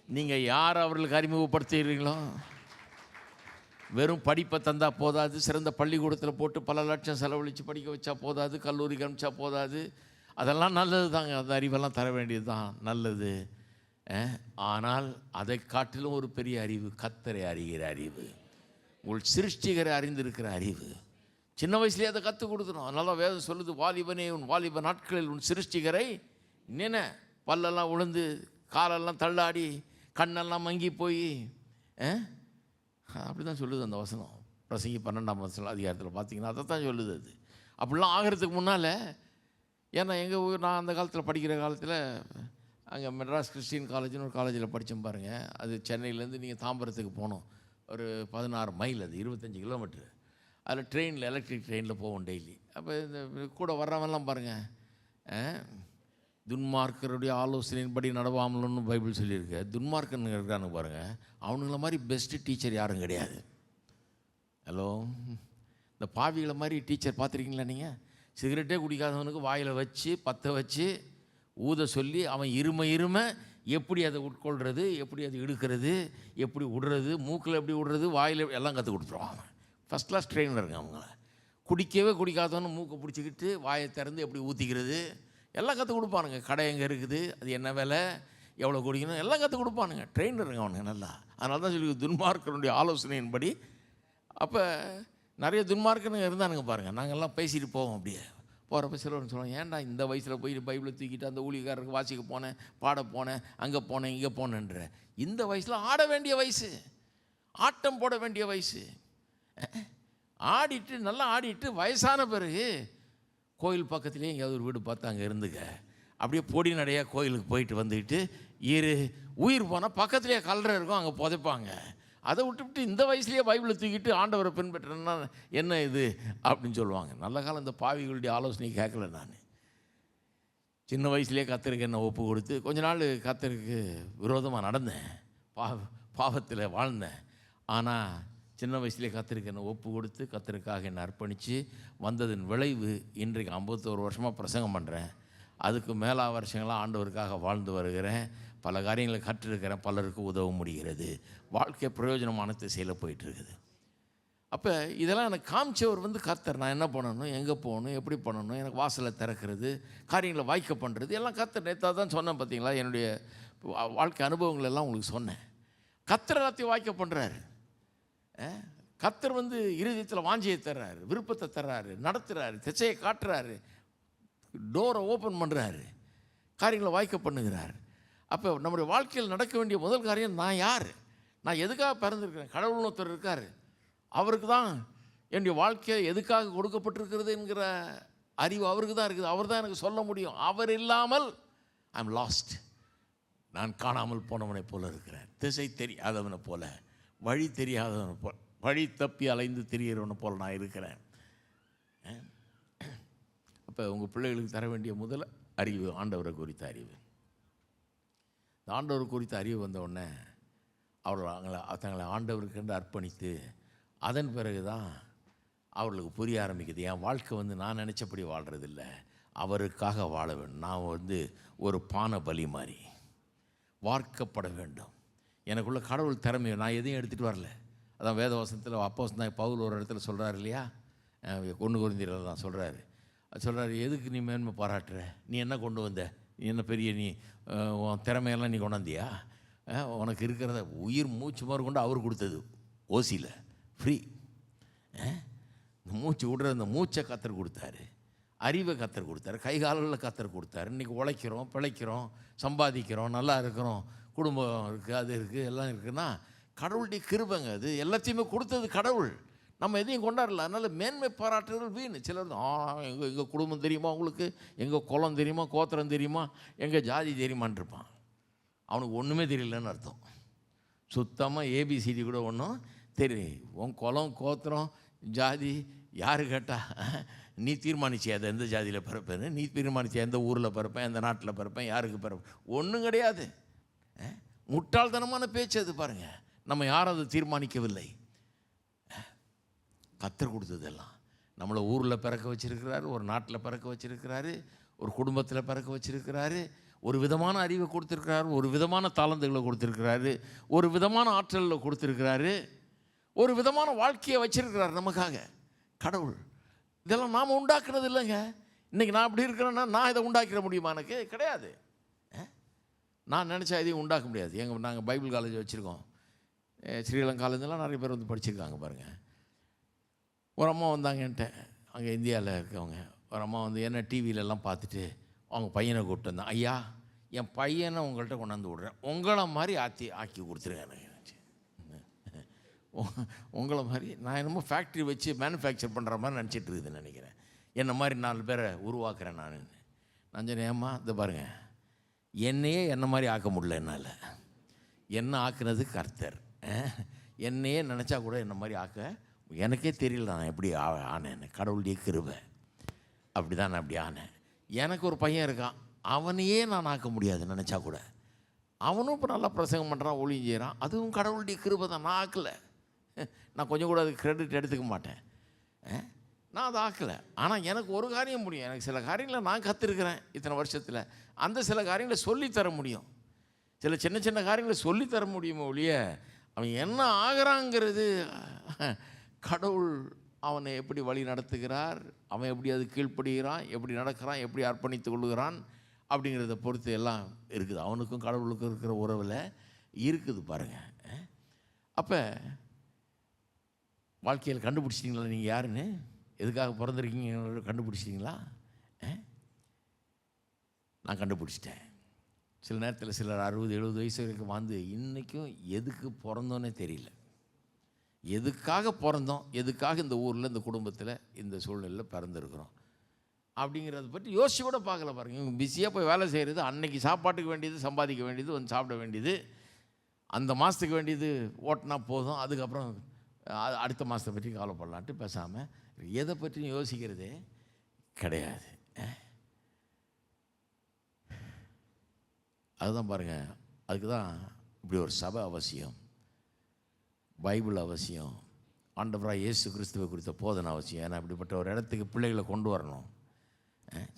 நீங்கள் யார் அவர்களுக்கு அறிமுகப்படுத்துகிறீங்களோ, வெறும் படிப்பை தந்தால் போதாது, சிறந்த பள்ளிக்கூடத்தில் போட்டு பல லட்சம் செலவழித்து படிக்க வச்சா போதாது, கல்லூரிக்கு அனுப்பிச்சா போதாது. அதெல்லாம் நல்லது தாங்க, அந்த அறிவெல்லாம் தர வேண்டியது தான் நல்லது. ஆனால் அதை காட்டிலும் ஒரு பெரிய அறிவு கர்த்தரை அறிகிற அறிவு, உங்கள் சிருஷ்டிகரை அறிந்திருக்கிற அறிவு. சின்ன வயசுலேயே அதை கற்றுக் கொடுக்கணும். அதனால வேதம் சொல்லுது, வாலிபனே உன் வாலிப நாட்களில் உன் சிருஷ்டிகரை நின. பல்லெல்லாம் உளுந்து காலெல்லாம் தள்ளாடி கண்ணெல்லாம் மங்கி போய் அப்படி தான் சொல்லுது அந்த வசனம். பிரசங்கி 12ஆம் அதிகாரத்தில் பார்த்தீங்கன்னா அதை தான் சொல்லுது. அது அப்படிலாம் ஆகிறதுக்கு முன்னால், ஏன்னா எங்கள் ஊர், நான் அந்த காலத்தில் படிக்கிற காலத்தில் அங்கே மெட்ராஸ் கிறிஸ்டின் காலேஜ்னு ஒரு காலேஜில் படித்தோம் பாருங்கள். அது சென்னையிலேருந்து நீங்கள் தாம்பரத்துக்கு போகணும். ஒரு 16 மைல், அது 25 கிலோமீட்ரு. அதில் ட்ரெயினில், எலக்ட்ரிக் ட்ரெயினில் போவோம் டெய்லி. அப்போ இந்த கூட வர்றவெல்லாம் பாருங்கள், துன்மார்க்கருடைய ஆலோசனையின்படி நடவாமலுன்னு பைபிள் சொல்லியிருக்கு. துன்மார்க்கன்னு இருக்கானுங்க பாருங்கள், அவனுங்கள மாதிரி பெஸ்ட்டு டீச்சர் யாரும் கிடையாது. ஹலோ, இந்த பாவிகளை மாதிரி டீச்சர் பார்த்துருக்கீங்களா நீங்கள்? சிகரெட்டே குடிக்காதவனுக்கு வாயில் வச்சு பற்ற வச்சு ஊத சொல்லி அவன் இருமை எப்படி அதை உட்கொள்கிறது, எப்படி அதை இழுக்கிறது, எப்படி விடுறது, மூக்கில் எப்படி விடுறது, வாயில் எல்லாம் கற்றுக் கொடுத்துருவாங்க. ஃபஸ்ட் கிளாஸ் ட்ரெயினருங்க அவங்கள. குடிக்கவே குடிக்காதவனு மூக்கை பிடிச்சிக்கிட்டு வாயை திறந்து எப்படி ஊற்றிக்கிறது எல்லாம் கற்றுக் கொடுப்பானுங்க. கடை எங்கே இருக்குது, அது என்ன விலை, எவ்வளோ குடிக்கணும், எல்லாம் கற்றுக் கொடுப்பானுங்க. ட்ரெயினருங்க அவனுங்க நல்லா. அதனால தான் சொல்லி துன்மார்க்கனுடைய ஆலோசனையின்படி. அப்போ நிறைய துன்மார்க்கனுங்க இருந்தானுங்க பாருங்கள். நாங்கள்லாம் பேசிட்டு போவோம். அப்படியே போகிறப்ப சிலர் சொல்லுவோம், ஏன்டா இந்த வயசில் போய் பைபிளை தூக்கிட்டு அந்த ஊழியக்காரருக்கு வாசிக்க போனேன், பாட போனேன், அங்கே போனேன், இங்கே போனேன்ற. இந்த வயசில் ஆட வேண்டிய வயசு, ஆட்டம் போட வேண்டிய வயசு. ஆடிட்டு நல்லா ஆடிட்டு வயசான பிறகு கோயில் பக்கத்துலேயே எங்கேயாவது ஒரு வீடு பார்த்து அங்கே இருந்துக்க. அப்படியே பொடி நடையாக கோயிலுக்கு போயிட்டு வந்துக்கிட்டு உயிர் போனால் பக்கத்துலேயே கல்லறை இருக்கும், அங்கே புதைப்பாங்க. அதை விட்டுவிட்டு இந்த வயசுலேயே பைபிளை தூக்கிட்டு ஆண்டவரை பின்பற்றேன்னா என்ன இது அப்படின்னு சொல்லுவாங்க. நல்ல காலம் இந்த பாவிகளுடைய ஆலோசனை கேட்கல. நான் சின்ன வயசுலேயே கர்த்தருக்கு என்ன ஒப்பு கொடுத்து கொஞ்ச நாள் கர்த்தருக்கு விரோதமாக நடந்தேன், பாவத்தில் வாழ்ந்தேன். ஆனால் சின்ன வயசுலேயே கர்த்தருக்கு என்ன ஒப்பு கொடுத்து கர்த்தருக்காக என்னை அர்ப்பணித்து வந்ததன் விளைவு இன்றைக்கு 51 வருஷமாக பிரசங்கம் பண்ணுறேன். அதுக்கு மேலா வருஷங்களாக ஆண்டவருக்காக வாழ்ந்து வருகிறேன். பல காரியங்களை கற்றிருக்கிறேன், பலருக்கு உதவ முடிகிறது. வாழ்க்கை பிரயோஜனமான திசையில் போயிட்டுருக்குது. அப்போ இதெல்லாம் எனக்கு காமிச்சவர் கர்த்தர். நான் என்ன பண்ணணும், எங்கே போகணும், எப்படி பண்ணணும், எனக்கு வாசலை திறக்கிறது, காரியங்களை வாய்க்க பண்ணுறது எல்லாம் கர்த்தர். நேற்று தான் சொன்னேன் பார்த்தீங்களா, என்னுடைய வாழ்க்கை அனுபவங்கள் எல்லாம் உங்களுக்கு சொன்னேன். கர்த்தர் எல்லாத்தையும் வாய்க்க பண்ணுறாரு. கர்த்தர் இருதயத்தில் வாஞ்சியை தர்றாரு, விருப்பத்தை தர்றாரு, நடத்துகிறாரு, திசையை காட்டுறாரு, டோரை ஓப்பன் பண்ணுறாரு, காரியங்களை வாய்க்க பண்ணுகிறார். அப்போ நம்முடைய வாழ்க்கையில் நடக்க வேண்டிய முதல் காரியம், நான் யார், நான் எதுக்காக பிறந்திருக்கிறேன். கடவுள்னு ஒருத்தர் இருக்கார், அவருக்கு தான் என்னுடைய வாழ்க்கை எதுக்காக கொடுக்கப்பட்டிருக்கிறது என்கிற அறிவு அவருக்கு தான் இருக்குது. அவர் தான் எனக்கு சொல்ல முடியும். அவர் இல்லாமல் ஐ எம் லாஸ்ட், நான் காணாமல் போனவனை போல இருக்கிறேன், திசை தெரியாதவனை போல, வழி தெரியாதவனை போல, வழி தப்பி அலைந்து திரிகிறவனை போல் நான் இருக்கிறேன். அப்போ உங்கள் பிள்ளைகளுக்கு தர வேண்டிய முதல் அறிவு ஆண்டவரை குறித்த அறிவு. இந்த ஆண்டவர் குறித்த அறிவு வந்தவுடனே தங்களை ஆண்டவருக்கென்று அர்ப்பணித்து அதன் பிறகு தான் அவர்களுக்கு புரிய ஆரம்பிக்குது. என் வாழ்க்கை நான் நினச்சபடி வாழ்கிறதில்ல, அவருக்காக வாழ வேண்டும். நான் ஒரு பானை பலி மாதிரி வார்க்கப்பட வேண்டும். எனக்குள்ள கடவுள் திறமையை நான் எதையும் எடுத்துகிட்டு வரல. அதான் வேதவசனத்தில் அப்போஸ்தலனாகிய பவுல் ஒரு இடத்துல சொல்கிறார் இல்லையா, 1 கொரிந்தியரில் தான் சொல்கிறாரு. எதுக்கு நீ மேன்மை பாராட்டுற, நீ என்ன கொண்டு வந்த, நீ என்ன பெரிய, நீ உன் திறமையெல்லாம் நீ கொண்டாந்தியா, உனக்கு இருக்கிறத உயிர் மூச்சு மாதிரி கொண்டு அவர் கொடுத்தது ஓசியில் ஃப்ரீ. இந்த மூச்சு விடுற அந்த மூச்சை கத்தர் கொடுத்தாரு, அறிவை கத்தர் கொடுத்தாரு, கைகாலில் கத்தர் கொடுத்தாரு. இன்றைக்கி உழைக்கிறோம், பிழைக்கிறோம், சம்பாதிக்கிறோம், நல்லா இருக்கிறோம், குடும்பம் இருக்குது, அது இருக்குது, எல்லாம் இருக்குன்னா கடவுளுடைய கிருபைங்க. அது எல்லாத்தையுமே கொடுத்தது கடவுள், நம்ம எதையும் கொண்டாடல. அதனால் மேன்மை பாராட்டுகள் வீண். சிலர் எங்கள் குடும்பம் தெரியுமா உங்களுக்கு, எங்கள் குலம் தெரியுமா, கோத்திரம் தெரியுமா, எங்கள் ஜாதி தெரியுமான் இருப்பான். அவனுக்கு ஒன்றுமே தெரியலன்னு அர்த்தம். சுத்தமாக ஏபிசிடி கூட ஒன்றும் தெரியும். உன் குலம், கோத்திரம், ஜாதி யார் கேட்டால் நீ தீர்மானிச்சே அதை எந்த ஜாதியில் பிறப்பேன்னு, நீ தீர்மானிச்சே எந்த ஊரில் பிறப்பேன், எந்த நாட்டில் பிறப்பேன், யாருக்கு பிறப்பேன், ஒன்றும் கிடையாது. முட்டாள்தனமான பேச்சு அது. பாருங்கள், நம்ம யாரும் அதை தீர்மானிக்கவில்லை, கத்தர் கொடுத்ததெல்லாம். நம்மளை ஊரில் பிறக்க வச்சிருக்கிறாரு, ஒரு நாட்டில் பிறக்க வச்சிருக்கிறாரு, ஒரு குடும்பத்தில் பிறக்க வச்சிருக்கிறாரு, ஒரு விதமான அறிவை கொடுத்துருக்கிறாரு, ஒரு விதமான தாளந்துகளை கொடுத்துருக்கிறாரு, ஒரு விதமான ஆற்றலில் கொடுத்துருக்கிறாரு, ஒரு விதமான வாழ்க்கையை வச்சிருக்கிறார் நமக்காக கடவுள். இதெல்லாம் நாம் உண்டாக்குனது இல்லைங்க. இன்றைக்கி நான் அப்படி இருக்கிறேன்னா நான் இதை உண்டாக்கிட முடியுமா? எனக்கு கிடையாது. நான் நினச்சா எதையும் உண்டாக்க முடியாது. நாங்கள் பைபிள் காலேஜ் வச்சுருக்கோம். ஸ்ரீலங்காலேருந்துலாம் நிறைய பேர் படிச்சிருக்காங்க பாருங்கள். ஒரு அம்மா வந்தாங்க என்கிட்ட, அங்கே இந்தியாவில் இருக்கவங்க. ஒரு அம்மா என்ன டிவியிலலாம் பார்த்துட்டு அவங்க பையனை கூப்பிட்டு வந்தாங்க. ஐயா, என் பையனை உங்கள்கிட்ட கொண்டாந்து விட்றேன், உங்களை மாதிரி ஆக்கி கொடுத்துருங்க எனக்கு. உங்களை மாதிரி நான் என்னமோ ஃபேக்ட்ரி வச்சு மேனுஃபேக்சர் பண்ணுற மாதிரி நினச்சிட்டு இருக்குதுன்னு நினைக்கிறேன். என்னை மாதிரி 4 பேரை உருவாக்குறேன் நான் சொன்னேன். ஏம்மா இதை பாருங்கள், என்னையே என்ன மாதிரி ஆக்க முடியல என்னால். என்ன ஆக்குனது கர்த்தர். என்னையே நினச்சா கூட என்ன மாதிரி ஆக்க எனக்கே தெரியல நான் எப்படி ஆனேன்னு. கடவுளுடைய கிருபை. அப்படி தான் நான் அப்படி ஆனேன். எனக்கு ஒரு பையன் இருக்கான், அவனையே நான் ஆக்க முடியாது நினச்சா கூட. அவனும் இப்போ நல்லா பிரசங்கம் பண்ணுறான், ஒளியும் செய்கிறான். அதுவும் கடவுளுடைய கிருபை தான். நான் ஆக்கலை. நான் கொஞ்சம் கூட அதுக்கு கிரெடிட் எடுத்துக்க மாட்டேன். நான் அதை ஆக்கலை. ஆனால் எனக்கு ஒரு காரியம் முடியும். எனக்கு சில காரியங்களை நான் கற்றுருக்கிறேன் இத்தனை வருஷத்தில். அந்த சில காரியங்களை சொல்லித்தர முடியும். சில சின்ன சின்ன காரியங்களை சொல்லித்தர முடியுமோ ஒழிய அவன் என்ன ஆகிறாங்கிறது கடவுள் அவனை எப்படி வழி நடத்துகிறார், அவன் எப்படி அது கீழ்ப்படுகிறான், எப்படி நடக்கிறான், எப்படி அர்ப்பணித்து கொள்ளுகிறான் அப்படிங்கிறத பொறுத்து எல்லாம் இருக்குது. அவனுக்கும் கடவுளுக்கும் இருக்கிற உறவில் இருக்குது பாருங்கள். அப்போ வாழ்க்கையில் கண்டுபிடிச்சிட்டிங்களா நீங்கள் யாருன்னு, எதுக்காக பிறந்திருக்கீங்க கண்டுபிடிச்சிட்டிங்களா? நான் கண்டுபிடிச்சிட்டேன். சில நேரத்தில் சிலர் 60-70 வயசு வரைக்கும் வாழ்ந்து இன்றைக்கும் எதுக்கு பிறந்தோன்னே தெரியல. எதுக்காக பிறந்தோம், எதுக்காக இந்த ஊரில், இந்த குடும்பத்தில், இந்த சூழ்நிலையில் பிறந்திருக்கிறோம் அப்படிங்கிறத பற்றி யோசிச்சு கூட பார்க்கல பாருங்கள். இவங்க பிஸியாக போய் வேலை செய்கிறது, அன்னைக்கு சாப்பாட்டுக்கு வேண்டியது, சம்பாதிக்க வேண்டியது, வந்து சாப்பிட வேண்டியது, அந்த மாதத்துக்கு வேண்டியது ஓட்டினா போதும், அதுக்கப்புறம் அடுத்த மாதத்தை பற்றி கவலைப்படலான்ட்டு பேசாமல் எதை பற்றியும் யோசிக்கிறதே கிடையாது. அதுதான் பாருங்கள். அதுக்கு தான் இப்படி ஒரு சபை அவசியம், பைபிள் அவசியம், ஆண்டவராக இயேசு கிறிஸ்துவை குறித்த போதனை அவசியம். ஏன்னா அப்படிப்பட்ட ஒரு இடத்துக்கு பிள்ளைகளை கொண்டு வரணும்.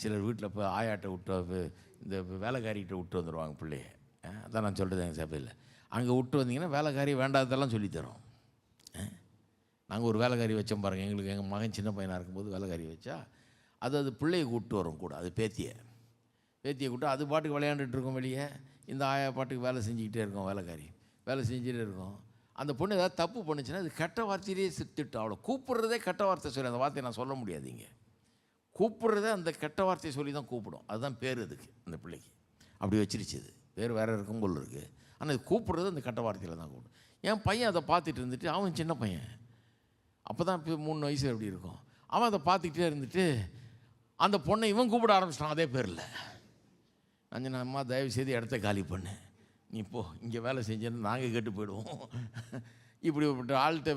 சிலர் வீட்டில் போய் ஆயாட்டை விட்டு, இந்த வேலைக்காரிகிட்ட விட்டு வந்துடுவாங்க பிள்ளைய. அதான் நான் சொல்கிறது எங்கள் சபையில். அங்கே விட்டு வந்தீங்கன்னா வேலைக்காரி வேண்டாததெல்லாம் சொல்லித்தரோம். நாங்கள் ஒரு வேலைக்காரி வச்சோம் பாருங்கள். எங்களுக்கு எங்கள் மகன் சின்ன பையனாக இருக்கும்போது வேலைக்காரி வச்சா அது பிள்ளையை கூப்பிட்டு வரும் கூட. அது பேத்தியை கூப்பிட்டு அது பாட்டுக்கு விளையாண்டுட்டு இருக்கோம் வெளியே. இந்த ஆயா பாட்டுக்கு வேலை செஞ்சுக்கிட்டே இருக்கோம், வேலைக்காரி வேலை செஞ்சுட்டே இருக்கோம். அந்த பொண்ணு ஏதாவது தப்பு பண்ணுச்சுன்னா அது கெட்ட வார்த்தையிலேயே திட்டும். அவளை கூப்பிட்றதே கெட்ட வார்த்தை சொல்லி, அந்த வார்த்தையை நான் சொல்ல முடியாதுங்க. கூப்பிட்றதே அந்த கெட்ட வார்த்தையை சொல்லி தான் கூப்பிடும். அதுதான் பேர் அதுக்கு, அந்த பிள்ளைக்கு அப்படி வச்சிருச்சு. அது பேர் வேறு இருக்கும் போல் இருக்குது. ஆனால் இது கூப்பிட்றது அந்த கெட்ட வார்த்தையில் தான் கூப்பிடும். என் பையன் அதை பார்த்துட்டு இருந்துட்டு, அவன் சின்ன பையன், அப்போ தான் இப்போ 3 வயசு எப்படி இருக்கும், அவன் அதை பார்த்துக்கிட்டே இருந்துட்டு அந்த பொண்ணை இவன் கூப்பிட ஆரம்பிச்சிட்டான் அதே பேரில். நான் அம்மா தயவு செய்து இடத்த காலி பண்ணு, நீ போ, இங்கே வேலை செஞ்சேன்னு நாங்கள் கெட்டு போயிடுவோம். இப்படிப்பட்ட ஆள்கிட்ட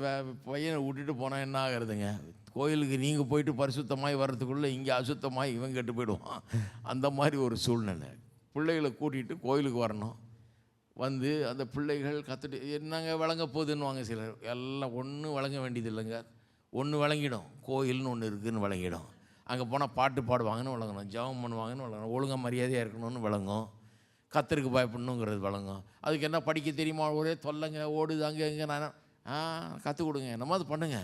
பையனை விட்டுட்டு போனால் என்ன ஆகிறதுங்க? கோயிலுக்கு நீங்கள் போயிட்டு பரிசுத்தமாகி வர்றதுக்குள்ளே இங்கே அசுத்தமாகி இவன் கெட்டு போயிடுவான். அந்த மாதிரி ஒரு சூழ்நிலை. பிள்ளைகளை கூட்டிகிட்டு கோயிலுக்கு வரணும். வந்து அந்த பிள்ளைகள் கற்றுட்டு என்னங்க விளங்க போகுதுன்னுவாங்க சிலர். எல்லாம் ஒன்றும் விளங்க வேண்டியது இல்லைங்க. ஒன்று விளங்கிடும், கோயில்னு ஒன்று இருக்குதுன்னு விளங்கிடும். அங்கே போனால் பாட்டு பாடுவாங்கன்னு விளங்கணும், ஜெபம் பண்ணுவாங்கன்னு விளங்கணும், ஒழுங்காக மரியாதையாக இருக்கணும்னு விளங்கும், கத்தருக்கு பயப்படணுங்கிறது விளங்கும். அதுக்கு என்ன படிக்க தெரியுமா, ஒரே தொல்லைங்க ஓடுது அங்கே இங்கே. நான் கற்றுக் கொடுங்க, என்னமோ அது பண்ணுங்க,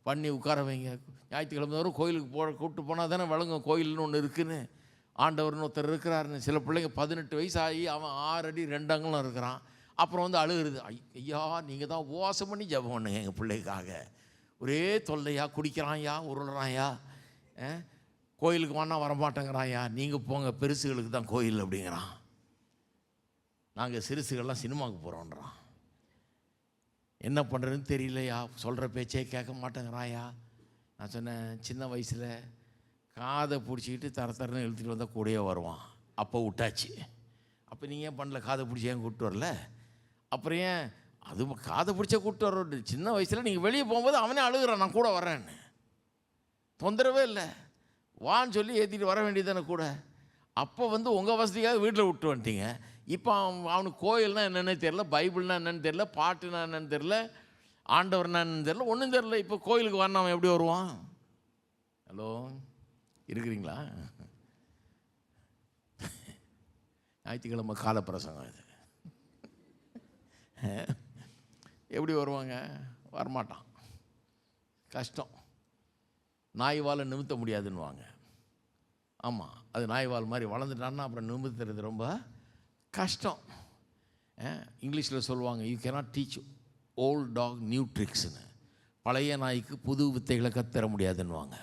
பண்ணி உட்கார வைங்க. ஞாயிற்றுக்கிழமை தோறும் கோயிலுக்கு கூப்பிட்டு போனால் தானே விளங்கும் கோயில்னு ஒன்று இருக்குதுன்னு, ஆண்டவர்னு ஒருத்தர் இருக்கிறாருன்னு. சில பிள்ளைங்க 18 வயசு ஆகி அவன் 6 அடி 2 அங்குலம் இருக்கிறான். அப்புறம் வந்து அழுகுறது, ஐயா நீங்கள் தான் உபவாசம் பண்ணி ஜெபம் பண்ணுங்க எங்கள் பிள்ளைக்காக, ஒரே தொல்லையா, குடிக்கிறான்யா, உருளுறான்யா, கோயிலுக்கு வானா வரமாட்டேங்கிறான்யா, நீங்கள் போங்க பெருசுகளுக்கு தான் கோயில் அப்படிங்கிறான். நாங்கள் சிறுசுகள்லாம் சினிமாவுக்கு போகிறோன்றான். என்ன பண்ணுறதுன்னு தெரியலையா, சொல்கிற பேச்சே கேட்க மாட்டேங்கிறாயா. நான் சொன்னேன், சின்ன வயசில் காதை பிடிச்சிக்கிட்டு தரன்னு இழுத்துட்டு வந்தால் கூடயே வருவான், அப்போ விட்டாச்சு. அப்போ நீங்கள் ஏன் பண்ணல, காதை பிடிச்சி ஏன் கூப்பிட்டு வரல? அப்புறம் ஏன் அது காதை பிடிச்சா கூப்பிட்டு வர, சின்ன வயசில் நீங்கள் வெளியே போகும்போது அவனே அழுகுறான், நான் கூட வரேன்னு. தொந்தரவே இல்லை, வான்னு சொல்லி ஏற்றிட்டு வர வேண்டியதானே கூட. அப்போ வந்து உங்கள் வசதிக்காக வீட்டில் விட்டு வந்துட்டீங்க. இப்போ அவனுக்கு கோயில்னால் என்னென்னு தெரில, பைபிள்னால் என்னென்னு தெரில, பாட்டுனா என்னென்னு தெரில, ஆண்டவர்னா என்னென்னு தெரில, ஒன்றும் தெரில. இப்போ கோயிலுக்கு வரணும், அவன் எப்படி வருவான்? ஹலோ, இருக்கிறீங்களா? ஞாயிற்றுக்கிழமை கால பிரசங்கம் இது. எப்படி வருவாங்க? வரமாட்டான், கஷ்டம். நாய்வால் நிமித்த முடியாதுன்னுவாங்க. ஆமாம், அது நாய்வால் மாதிரி வளர்ந்துட்டான்னா அப்புறம் நிமித்துறது ரொம்ப கஷ்டம். இங்கிலீஷில் சொல்லுவாங்க, you cannot teach old dog new ட்ரிக்ஸ்னு. பழைய நாய்க்கு புது வித்தைகளை கற்றுத்தர முடியாதுன்னுவாங்க.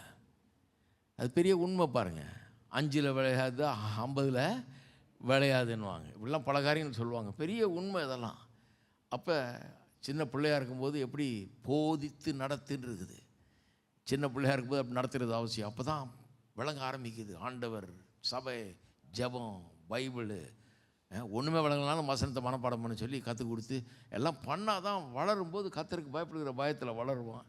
அது பெரிய உண்மை பாருங்கள். 5ல் விளையாது, 50ல் விளையாதுன்னுவாங்க. இப்படிலாம் பல காரியங்கள் சொல்லுவாங்க, பெரிய உண்மை இதெல்லாம். அப்போ சின்ன பிள்ளையாக இருக்கும்போது எப்படி போதித்து நடத்துன்னு இருக்குது. சின்ன பிள்ளையாக இருக்கும்போது அப்படி நடத்துகிறது அவசியம். அப்போ தான் விளங்க ஆரம்பிக்குது ஆண்டவர், சபை, ஜெபம், பைபிள். ஒன்றுமே விளங்கனாலும் வசனத்தை மனப்பாடம் பண்ண சொல்லி கற்றுக் கொடுத்து எல்லாம் பண்ணால் தான் வளரும்போது கர்த்தருக்கு பயப்படுகிற பயத்தில் வளருவான்.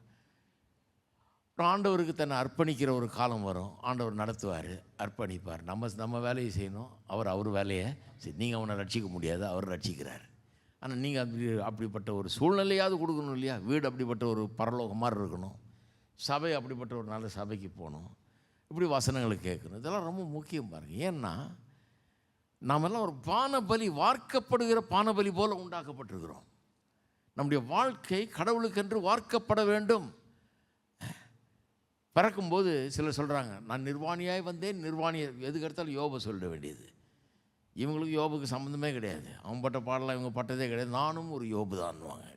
அப்புறம் ஆண்டவருக்கு தன்னை அர்ப்பணிக்கிற ஒரு காலம் வரும். ஆண்டவர் நடத்துவார், அர்ப்பணிப்பார். நம்ம வேலையை செய்யணும், அவர் வேலையை சரி. நீங்கள் அவனை ரட்சிக்க முடியாது, அவர் ரட்சிக்கிறார். ஆனால் நீங்கள் அப்படிப்பட்ட ஒரு சூழ்நிலையாவது கொடுக்கணும் இல்லையா? வீடு அப்படிப்பட்ட ஒரு பரலோகம் மாதிரி இருக்கணும், சபை அப்படிப்பட்ட ஒரு நல்ல சபைக்கு போகணும், இப்படி வசனங்களை கேட்கணும். இதெல்லாம் ரொம்ப முக்கியம் பாருங்கள். ஏன்னா நாமெல்லாம் ஒரு பானபலி, வார்க்கப்படுகிற பானபலி போல் உண்டாக்கப்பட்டிருக்கிறோம். நம்முடைய வாழ்க்கை கடவுளுக்கென்று வார்க்கப்பட வேண்டும். பிறக்கும்போது சிலர் சொல்கிறாங்க, நான் நிர்வாணியாய் வந்தேன், நிர்வாணியை எதுக்கு எடுத்தாலும் யோபை சொல்ல வேண்டியது. இவங்களுக்கு யோபுக்கு சம்மந்தமே கிடையாது. அவன் பட்ட பாடலாம் இவங்க பட்டதே கிடையாது. நானும் ஒரு யோபு தான்வாங்க.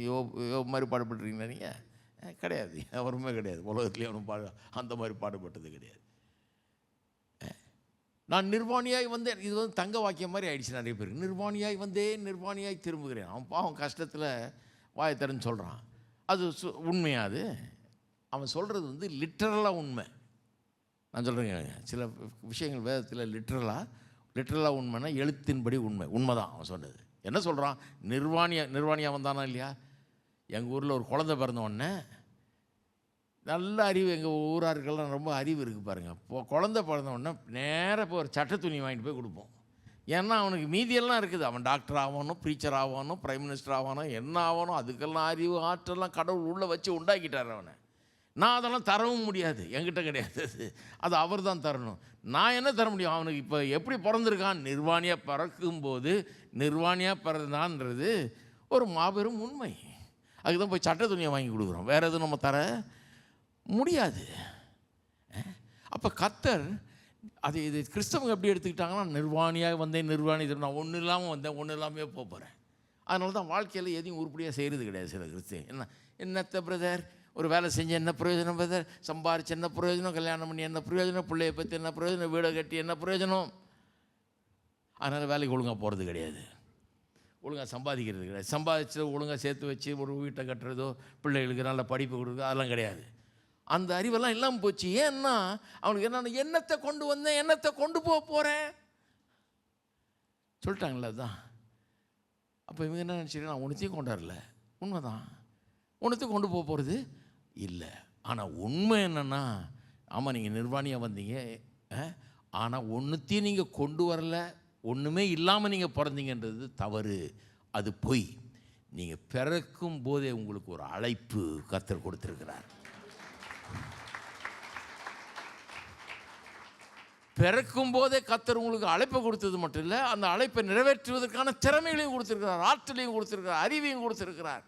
யோபு மாதிரி பாடுபட்டுருக்கீங்களா நீங்கள்? கிடையாது, அவருமே கிடையாது. உலகத்துலேயே அவனும் அந்த மாதிரி பாடுபட்டது கிடையாது. நான் நிர்வாணியாய் வந்தேன், இது வந்து தங்க வாக்கியம் மாதிரி ஆயிடுச்சு நிறைய பேருக்கு. நிர்வாணியாய் வந்தேன், நிர்வாணியாய் திரும்புகிறேன். அவன் பாவம் கஷ்டத்தில் வாயத்தரன்னு சொல்கிறான். அது உண்மையாது. அவன் சொல்கிறது வந்து லிட்ரலாக உண்மை. நான் சொல்கிறேங்க, சில விஷயங்கள் வேதத்தில் லிட்ரலாக உண்மைன்னா எழுத்தின்படி உண்மை தான் அவன் சொன்னது. என்ன சொல்கிறான்? நிர்வாணியாக வந்தானா இல்லையா? எங்கள் ஊரில் ஒரு குழந்தை பிறந்த உடனே, நல்ல அறிவு, எங்கள் ஊராருக்கெல்லாம் ரொம்ப அறிவு இருக்குது பாருங்கள். இப்போ குழந்தை பிறந்த உடனே நேராக போய் ஒரு சட்ட துணி வாங்கிட்டு போய் கொடுப்போம். ஏன்னா அவனுக்கு மீதியெல்லாம் இருக்குது. அவன் டாக்டர் ஆகணும், ப்ரீச்சர் ஆகணும், பிரைம் மினிஸ்டர் ஆகணும், என்ன ஆகணும், அதுக்கெல்லாம் அறிவு ஆற்றெல்லாம் கடவுள் உள்ளே வச்சு உண்டாக்கிட்டார் அவனை. நான் அதெல்லாம் தரவும் முடியாது, என்கிட்ட கிடையாது. அது அவர் தான் தரணும். நான் என்ன தர முடியும்? அவனுக்கு இப்போ எப்படி பிறந்திருக்கான்? நிர்வாணியாக பிறக்கும்போது நிர்வாணியாக பிறந்தான்றது ஒரு மாபெரும் உண்மை. அதுக்கு தான் போய் சட்ட துணியை வாங்கி கொடுக்குறோம், வேறு எதுவும் நம்ம தர முடியாது. அப்போ கர்த்தர் இது கிறிஸ்தவங்க எப்படி எடுத்துக்கிட்டாங்கன்னா, நிர்வாணியாக வந்தேன், நிர்வாணி நான் ஒன்றும் இல்லாமல் வந்தேன், ஒன்றும் இல்லாமே போகிறேன். அதனால தான் வாழ்க்கையில் எதையும் உருப்படியாக செய்கிறது கிடையாது சில கிறிஸ்தவங்க. என்னத்தை பிரதர், ஒரு வேலை செஞ்சு என்ன பிரயோஜனம் பிரதர், சம்பாரிச்சு என்ன பிரயோஜனம், கல்யாணம் பண்ணி என்ன பிரயோஜனம், பிள்ளையை பற்றி என்ன பிரயோஜனம், வீடை கட்டி என்ன பிரயோஜனம். அதனால் வேலைக்கு ஒழுங்காக போகிறது கிடையாது, ஒழுங்காக சம்பாதிக்கிறது கிடையாது. சம்பாதிச்சு ஒழுங்காக சேர்த்து வச்சு ஒரு வீட்டை கட்டுறதோ, பிள்ளைகளுக்கு நல்ல படிப்பு கொடுக்குறதோ அதெல்லாம் கிடையாது. அந்த அறிவெல்லாம் இல்லாமல் போச்சு. ஏன்னா அவனுக்கு என்ன, எண்ணத்தை கொண்டு வந்தேன், எண்ணத்தை கொண்டு போகிறேன் சொல்லிட்டாங்களே. அதுதான். அப்போ இவங்க என்ன நினச்சிட்டு, நான் ஒன்றுத்தையும் கொண்டாடல. உண்மைதான், ஒன்றுத்தையும் கொண்டு போகிறது இல்லை. ஆனால் உண்மை என்னென்னா, ஆமாம் நீங்கள் நிர்வாணியாக வந்தீங்க, ஆனால் ஒன்றுத்தையும் நீங்கள் கொண்டு வரல, ஒன்றுமே இல்லாமல் நீங்கள் பிறந்தீங்கன்றது தவறு, அது பொய். நீங்கள் பிறக்கும் போதே உங்களுக்கு ஒரு அழைப்பு கர்த்தர் கொடுத்துருக்கிறார். பிறக்கும் போதே கர்த்தர் உங்களுக்கு அழைப்பை கொடுத்தது மட்டும் இல்லை, அந்த அழைப்பை நிறைவேற்றுவதற்கான திறமைகளையும் கொடுத்துருக்கிறார், ஆற்றலையும் கொடுத்துருக்கிறார், அறிவையும் கொடுத்துருக்கிறார்.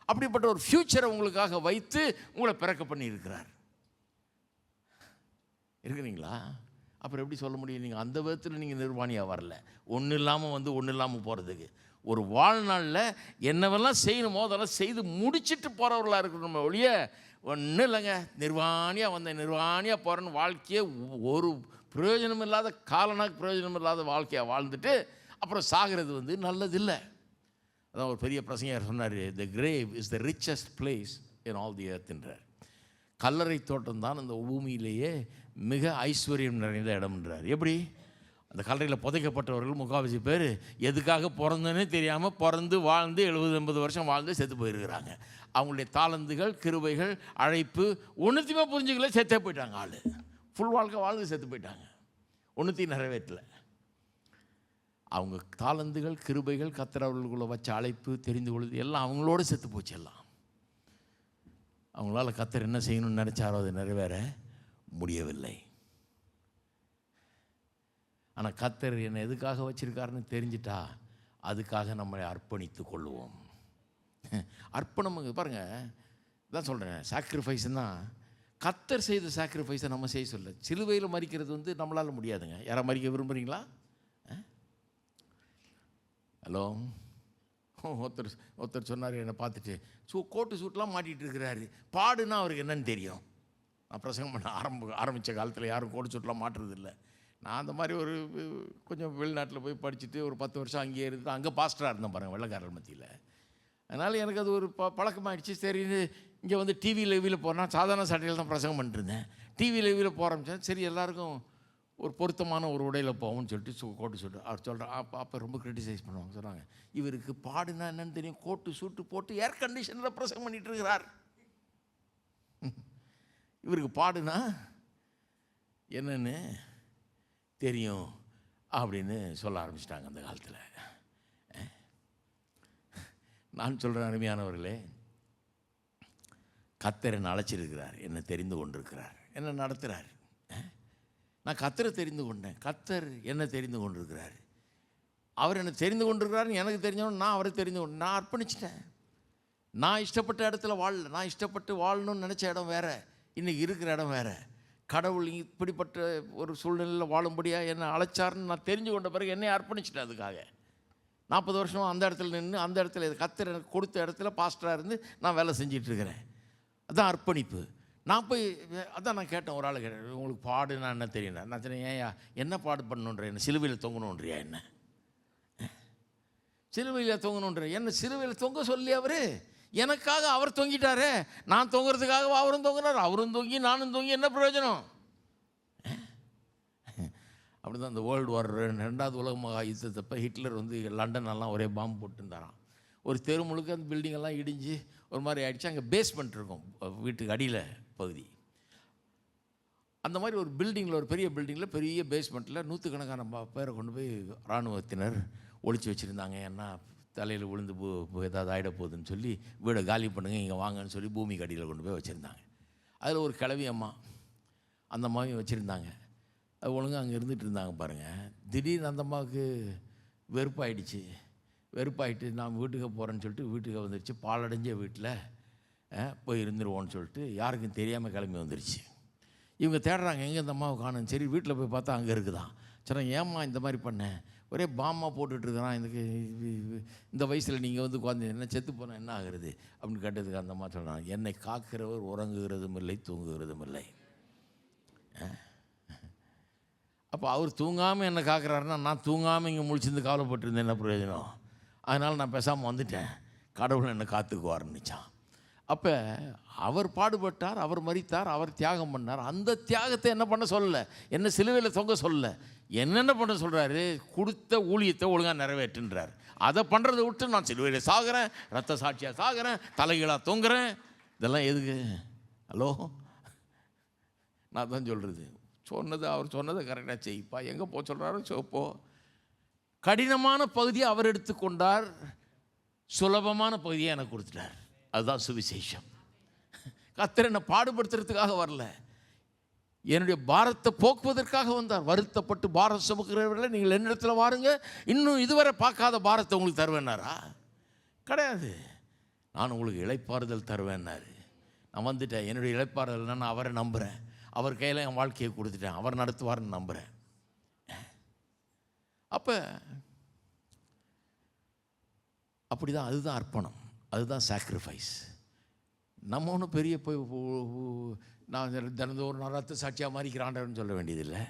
அப்படிப்பட்ட ஒரு ஃப்யூச்சரை உங்களுக்காக வைத்து உங்களை பிறக்க பண்ணியிருக்கிறார். இருக்கிறீங்களா? அப்புறம் எப்படி சொல்ல முடியும்? நீங்கள் அந்த விதத்தில் நீங்கள் நிர்வாணியாக வரல, ஒன்றும் இல்லாமல் வந்து ஒன்றும் இல்லாமல் போகிறதுக்கு. ஒரு வாழ்நாளில் என்னவெல்லாம் செய்யணுமோ அதெல்லாம் செய்து முடிச்சுட்டு போகிறவர்களாக இருக்கணுமே ஒழிய, ஒன்றும் இல்லைங்க நிர்வாணியாக வந்தேன், நிர்வாணியாக போகிறேன்னு வாழ்க்கையே ஒரு பிரயோஜனம் இல்லாத, காலனாக்கு பிரயோஜனம் இல்லாத வாழ்க்கையாக வாழ்ந்துட்டு அப்புறம் சாகிறது வந்து நல்லதில்லை. அதான் ஒரு பெரிய பிரசங்கர் சொன்னார், the grave is the richest place in all the எர்த்ன்றார். கல்லறை தோட்டம் தான் அந்த பூமியிலேயே மிக ஐஸ்வர்யம் நிறைந்த இடம்ன்றார். எப்படி? அந்த கல்லறையில் புதைக்கப்பட்டவர்கள் முக்கால்வாசி பேர் எதுக்காக பிறந்தோன்னே தெரியாமல் பிறந்து வாழ்ந்து 70-80 வருஷம் வாழ்ந்து செத்து போயிருக்கிறாங்க. அவங்களுடைய தாளந்துகள், கிருபைகள், அழைப்பு ஒன்றுத்தையுமே புரிஞ்சுக்கல, செத்தே போயிட்டாங்க. ஆள் ஃபுல் வாழ்க்கை வாழ்ந்து செத்து போயிட்டாங்க, ஒன்றுத்தையும் நிறைவேற்றலை. அவங்க தாளந்துகள், கிருபைகள், கர்த்தர் அவர்களுக்குள்ள வச்ச அழைப்பு, தெரிந்து கொள்வது எல்லாம் அவங்களோட செத்து போச்சு. எல்லாம் அவங்களால கர்த்தர் என்ன செய்யணும்னு நினச்சாரோ அது நிறைவேற முடியவில்லை. ஆனால் கர்த்தர் என்னை எதுக்காக வச்சுருக்காருன்னு தெரிஞ்சிட்டா அதுக்காக நம்மளை அர்ப்பணித்து கொள்ளுவோம். அர்ப்பணம் பாருங்கள், தான் சொல்கிறேன், சாக்ரிஃபைஸ்னா கர்த்தர் செய்த சாக்ரிஃபைஸை நம்ம செய்ய சொல்ல. சிலுவையில் மறிக்கிறது வந்து நம்மளால் முடியாதுங்க. யாரை மறிக்க விரும்புகிறீங்களா? ஹலோ, ஒருத்தர் சொன்னார் என்னை பார்த்துட்டு, கோட்டு சூட்லாம் மாட்டிகிட்டு இருக்கிறாரு, பாடுனா அவருக்கு என்னன்னு தெரியும். நான் பிரசங்கம் பண்ண ஆரம்பித்த காலத்தில் யாரும் கோட்டு சூட்லாம் மாட்டுறதில்லை. நான் அந்த மாதிரி ஒரு கொஞ்சம் வெளிநாட்டில் போய் படிச்சுட்டு ஒரு 10 வருஷம் அங்கேயே இருந்து அங்கே பாஸ்டராக இருந்தேன் பாருங்கள், வெள்ளைக்காரர் மத்தியில். அதனால் எனக்கு அது ஒரு பழக்கமாகிடுச்சு. சரி, இங்கே வந்து டிவி லைவில் போனால் சாதாரண சட்டையில் தான் பிரசங்கம் பண்ணிட்டுருந்தேன். டிவி லைவில் போக ஆரம்பித்தேன். சரி, எல்லாருக்கும் ஒரு பொருத்தமான ஒரு உடையில் போவோம்னு சொல்லிட்டு கோட்டு சூட்டு அவர் சொல்கிறேன். அப்போ ரொம்ப கிரிட்டிசைஸ் பண்ணுவாங்க. சொன்னாங்க, இவருக்கு பாடுனா என்னன்னு தெரியும், கோட்டு சூட்டு போட்டு ஏர் கண்டிஷனில் பிரசங்கம் பண்ணிகிட்டு இருக்கிறார். இவருக்கு பாடுனா என்னன்னு தெரியும் அப்படின்னு சொல்ல ஆரம்பிச்சிட்டாங்க அந்த காலத்தில். நான் சொல்கிறேன், அருமையானவர்களே, கர்த்தர் என்னை அழைச்சிருக்கிறார், என்னை தெரிந்து கொண்டிருக்கிறார், என்னை நடத்துகிறார். நான் கர்த்தரை தெரிந்து கொண்டேன், கர்த்தர் என்னை தெரிந்து கொண்டிருக்கிறார். அவர் என்னை தெரிந்து கொண்டிருக்கிறாருன்னு எனக்கு தெரிஞ்சவன் நான் அவரை தெரிந்து கொண்டேன். நான் அர்ப்பணிச்சிட்டேன். நான் இஷ்டப்பட்ட இடத்துல வாழல. நான் இஷ்டப்பட்டு வாழணும்னு நினச்ச இடம் வேறு, இன்றைக்கி இருக்கிற இடம் வேறு. கடவுள் இப்படிப்பட்ட ஒரு சூழ்நிலையில் வாழும்படியாக என்னை அழைச்சாருன்னு நான் தெரிஞ்சு கொண்ட பிறகு என்னை அர்ப்பணிச்சிட்டேன். அதுக்காக 40 வருஷம் அந்த இடத்துல நின்று, அந்த இடத்துல கர்த்தர் எனக்கு கொடுத்த இடத்துல பாஸ்டராக இருந்து நான் வேலை செஞ்சிட்ருக்கிறேன். அதுதான் அர்ப்பணிப்பு. நான் போய் அதான் நான் கேட்டேன், ஒரு ஆள் கேட்டேன், உங்களுக்கு பாடுனா என்ன தெரியுண்ணா? நான் சொன்னேன், ஏன்யா என்ன பாடு பண்ணணுன்ற, என்ன சிலுவையில் தொங்கணுன்றியா? என்ன சிலுவையில் தொங்கணுன்ற? என்ன சிலுவையில் தொங்க சொல்லி அவர் எனக்காக அவர் தொங்கிட்டாரே, நான் தொங்குறதுக்காக அவரும் தொங்கினார். அவரும் தொங்கி நானும் தொங்கி என்ன பிரயோஜனம்? அப்படி தான் இந்த வேர்ல்டு வார் 2வது உலக மகா யுத்தத்தப்போ ஹிட்லர் வந்து லண்டனெல்லாம் ஒரே பாம்பு போட்டுருந்தாராம். ஒரு தெரு முழுக்க அந்த பில்டிங்கெல்லாம் இடிஞ்சு ஒரு மாதிரி ஆகிடுச்சு. அங்கே பேஸ்மெண்ட் இருக்கும், வீட்டுக்கு அடியில் பகுதி. அந்த மாதிரி ஒரு பில்டிங்கில், ஒரு பெரிய பில்டிங்கில் பெரிய பேஸ்மெண்ட்டில் 100கணக்கான பேரை கொண்டு போய் இராணுவத்தினர் ஒழிச்சு வச்சுருந்தாங்க. ஏன்னா தலையில் விழுந்து ஏதாவது ஆகிட போகுதுன்னு சொல்லி வீடை காலி பண்ணுங்கள், இங்கே வாங்கன்னு சொல்லி பூமிக்கு அடியில் கொண்டு போய் வச்சுருந்தாங்க. அதில் ஒரு கிழவி அம்மா, அந்த அம்மாவையும் வச்சுருந்தாங்க. அது ஒழுங்காக அங்கே இருந்துகிட்டு இருந்தாங்க பாருங்கள். திடீர்னு அந்த அம்மாவுக்கு வெறுப்பாயிட்டு நான் வீட்டுக்கு போகிறேன்னு சொல்லிட்டு வீட்டுக்கு வந்துடுச்சு. பாலடைஞ்ச வீட்டில் போய் இருந்துருவோன்னு சொல்லிட்டு யாருக்கும் தெரியாமல் கிளம்பி வந்துருச்சு. இவங்க தேடுறாங்க, எங்கே இந்த அம்மாவை காணும். சரி வீட்டில் போய் பார்த்தா அங்கே இருக்குதான். சரி ஏம்மா இந்த மாதிரி பண்ணேன், ஒரே பாமா போட்டுட்ருக்கிறான், இதுக்கு இந்த வயசில் நீங்கள் வந்து குழந்தை என்ன செத்து போனால் என்ன ஆகுறது அப்படின்னு கேட்டதுக்கு அந்த அம்மா சொல்கிறான், என்னை காக்கிறவர் உறங்குகிறதும் இல்லை தூங்குகிறதும் இல்லை. அப்போ அவர் தூங்காமல் என்னை காக்கிறாருன்னா நான் தூங்காமல் இங்கே முழிச்சிருந்து கவலைப்பட்டிருந்தேன் என்ன பிரயோஜனம். அதனால் நான் பேசாமல் வந்துட்டேன், கடவுள் என்னை காத்துக்குவார்னுச்சான். அப்போ அவர் பாடுபட்டார், அவர் மரித்தார், அவர் தியாகம் பண்ணார். அந்த தியாகத்தை என்ன பண்ண சொல்லலை, என்ன சிலுவையில் தொங்க சொல்லலை, என்னென்ன பண்ண சொல்கிறாரு, கொடுத்த ஊழியத்தை ஒழுங்காக நிறைவேற்றுன்றார். அதை பண்ணுறதை விட்டு நான் சிலுவையில் சாகிறேன், ரத்த சாட்சியாக சாகிறேன், தலைகளாக தொங்குறேன், இதெல்லாம் எதுக்கு? ஹலோ, நான் தான் சொல்கிறது, சொன்னது அவர் சொன்னதை கரெக்டாக செய்ப்பா, எங்கே போக சொல்கிறாரோ சோப்போ. கடினமான பகுதியை அவர் எடுத்துக்கொண்டார், சுலபமான பகுதியை எனக்கு கொடுத்துட்டார். அதுதான் சுவிசேஷம். கர்த்தர் என்னை பாடுபடுத்துறதுக்காக வரல, என்னுடைய பாரத்தை போக்குவதற்காக வந்தார். வருத்தப்பட்டு பாரம் சுமக்கிறவர்களை நீங்கள் என்னிடத்தில் வாருங்க, இன்னும் இதுவரை பார்க்காத பாரத்தை உங்களுக்கு தருவேன்னாரா? கிடையாது. நான் உங்களுக்கு இளைப்பாறுதல் தருவேன்னாரு. நான் வந்துட்டேன். என்னுடைய இளைப்பாறுதல் நான் அவரை நம்புகிறேன், அவர் கையில் என் வாழ்க்கையை கொடுத்துட்டேன், அவர் நடத்துவார்னு நம்புகிறேன். அப்போ அப்படி தான், அதுதான் அர்ப்பணம், அதுதான் சாக்ரிஃபைஸ். நம்ம ஒன்றும் பெரிய போய் நான் தினந்தோறும் நான் ரத்த சாட்சியாக மாறிக்கிறான்றன்னு சொல்ல வேண்டியதில்லை.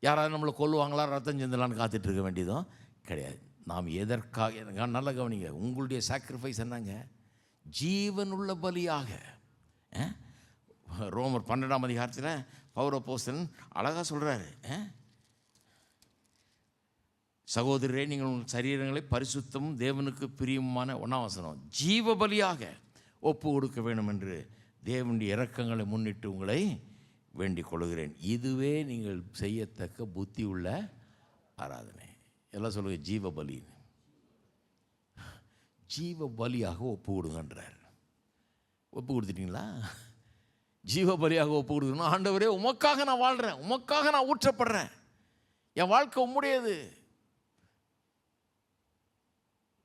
யாராவது நம்மளை கொல்லுவாங்களா, ரத்தம் சிந்தலான்னு காத்துட்ருக்க வேண்டியதும் கிடையாது. நாம் எதற்காக, நல்ல கவனிங்க, உங்களுடைய சாக்ரிஃபைஸ் என்னங்க? ஜீவனுள்ள பலியாக. ரோமர் 12ஆம் அதிகாரத்தில் பவுல் அப்போஸ்தலன் அழகாக சொல்கிறாரு, சகோதரரே நீங்கள் உங்கள் சரீரங்களை பரிசுத்தமும் தேவனுக்கு பிரியமான 1ஆம் வசனம், ஜீவ பலியாக ஒப்பு கொடுக்க வேண்டும் என்று தேவனுடைய இரக்கங்களை முன்னிட்டு உங்களை வேண்டிக் கொள்கிறேன். இதுவே நீங்கள் செய்யத்தக்க புத்தி உள்ள ஆராதனை. எல்லாம் சொல்லுங்கள், ஜீவ பலி. ஜீவ பலியாக ஒப்பு கொடுங்கன்றார். ஒப்பு கொடுத்துட்டீங்களா? ஜீவ பலியாக ஒப்பு கொடுக்கணும். ஆண்டவரே உமக்காக நான் வாழ்கிறேன், உமக்காக நான் ஊற்றப்படுறேன், என் வாழ்க்கை உம்முடையது,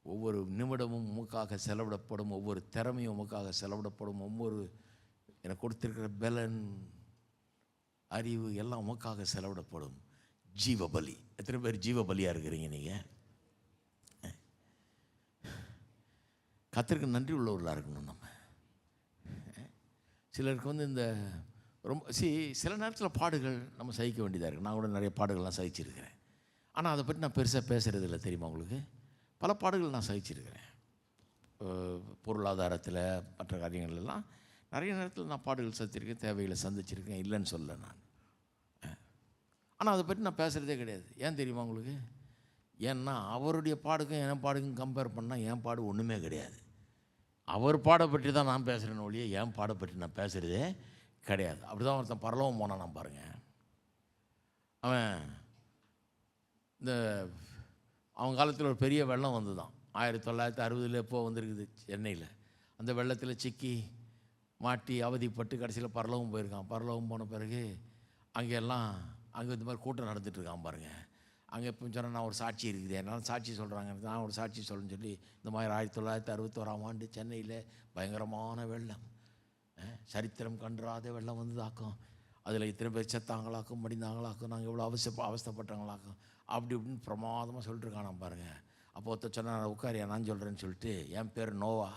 ஒவ்வொரு நிமிடமும் உமக்காக செலவிடப்படும், ஒவ்வொரு திறமையும் உமக்காக செலவிடப்படும், ஒவ்வொரு எனக்கு கொடுத்திருக்கிற பலன் அறிவு எல்லாம் உமக்காக செலவிடப்படும். ஜீவபலி. எத்தனை பேர் ஜீவபலியாக இருக்கிறீங்க நீங்கள்? கர்த்தருக்கு நன்றி உள்ளவர்களாக இருக்கணும் நம்ம. சிலருக்கு வந்து இந்த ரொம்ப சில நேரத்தில் பாடுகள் நம்ம சகிக்க வேண்டியதாக இருக்குது. நான் கூட நிறைய பாடுகள்லாம் சகிச்சிருக்கிறேன். ஆனால் அதை பற்றி நான் பெருசாக பேசுகிறது இல்லை, தெரியுமா உங்களுக்கு? பல பாடுகள் நான் சகிச்சிருக்கிறேன். பொருளாதாரத்தில் மற்ற காரியங்கள்லாம் நிறைய நேரத்தில் நான் பாடுகள் சந்திச்சிருக்கேன், தேவைகளை சந்திச்சிருக்கேன், இல்லைன்னு சொல்ல நான். ஆனால் அதை பற்றி நான் பேசுகிறதே கிடையாது. ஏன் தெரியுமா உங்களுக்கு? ஏன்னா அவருடைய பாடுக்கும் என் பாடுக்கும் கம்பேர் பண்ணால் என் பாடு ஒன்றுமே கிடையாது. அவர் பாடை பற்றி தான் நான் பேசுகிறேன்னு ஒழிய என் பாடை பற்றி நான் பேசுகிறதே கிடையாது. அப்படி தான் ஒருத்தன் பரலோகம் போனான். நான் பாருங்கள், அவன் இந்த அவன் காலத்தில் ஒரு பெரிய வெள்ளம் வந்து தான் 1960 எப்போ வந்திருக்குது சென்னையில். அந்த வெள்ளத்தில் சிக்கி மாட்டி அவதிப்பட்டு கடைசியில் பரலோகம் போயிருக்கான். பரலோகம் போன பிறகு அங்கெல்லாம் அங்கே இந்த மாதிரி கூட்டம் நடந்துகிட்ருக்கான் பாருங்கள். அங்கே எப்போ சொன்னால் நான் ஒரு சாட்சி இருக்குது, என்னால் சாட்சி சொல்கிறாங்க, நான் ஒரு சாட்சி சொல்லுன்னு சொல்லி இந்த மாதிரி 1961ஆம் ஆண்டு சென்னையில் பயங்கரமான வெள்ளம், சரித்திரம் கண்டுறாத வெள்ளம் வந்ததாக்கும். அதில் இத்தனை பேர் செத்தாங்களாக்கும், மடிந்தாங்களாக்கும், நாங்கள் எவ்வளோ அவஸ்தப்பட்டவங்களாக்கும், அப்படி இப்படின்னு பிரமாதமாக சொல்லிட்டுருக்கானா பாருங்கள். அப்போ ஒருத்தர் சொன்னால் உட்காரியா நான் சொல்கிறேன்னு சொல்லிட்டு, என் பேர் நோவா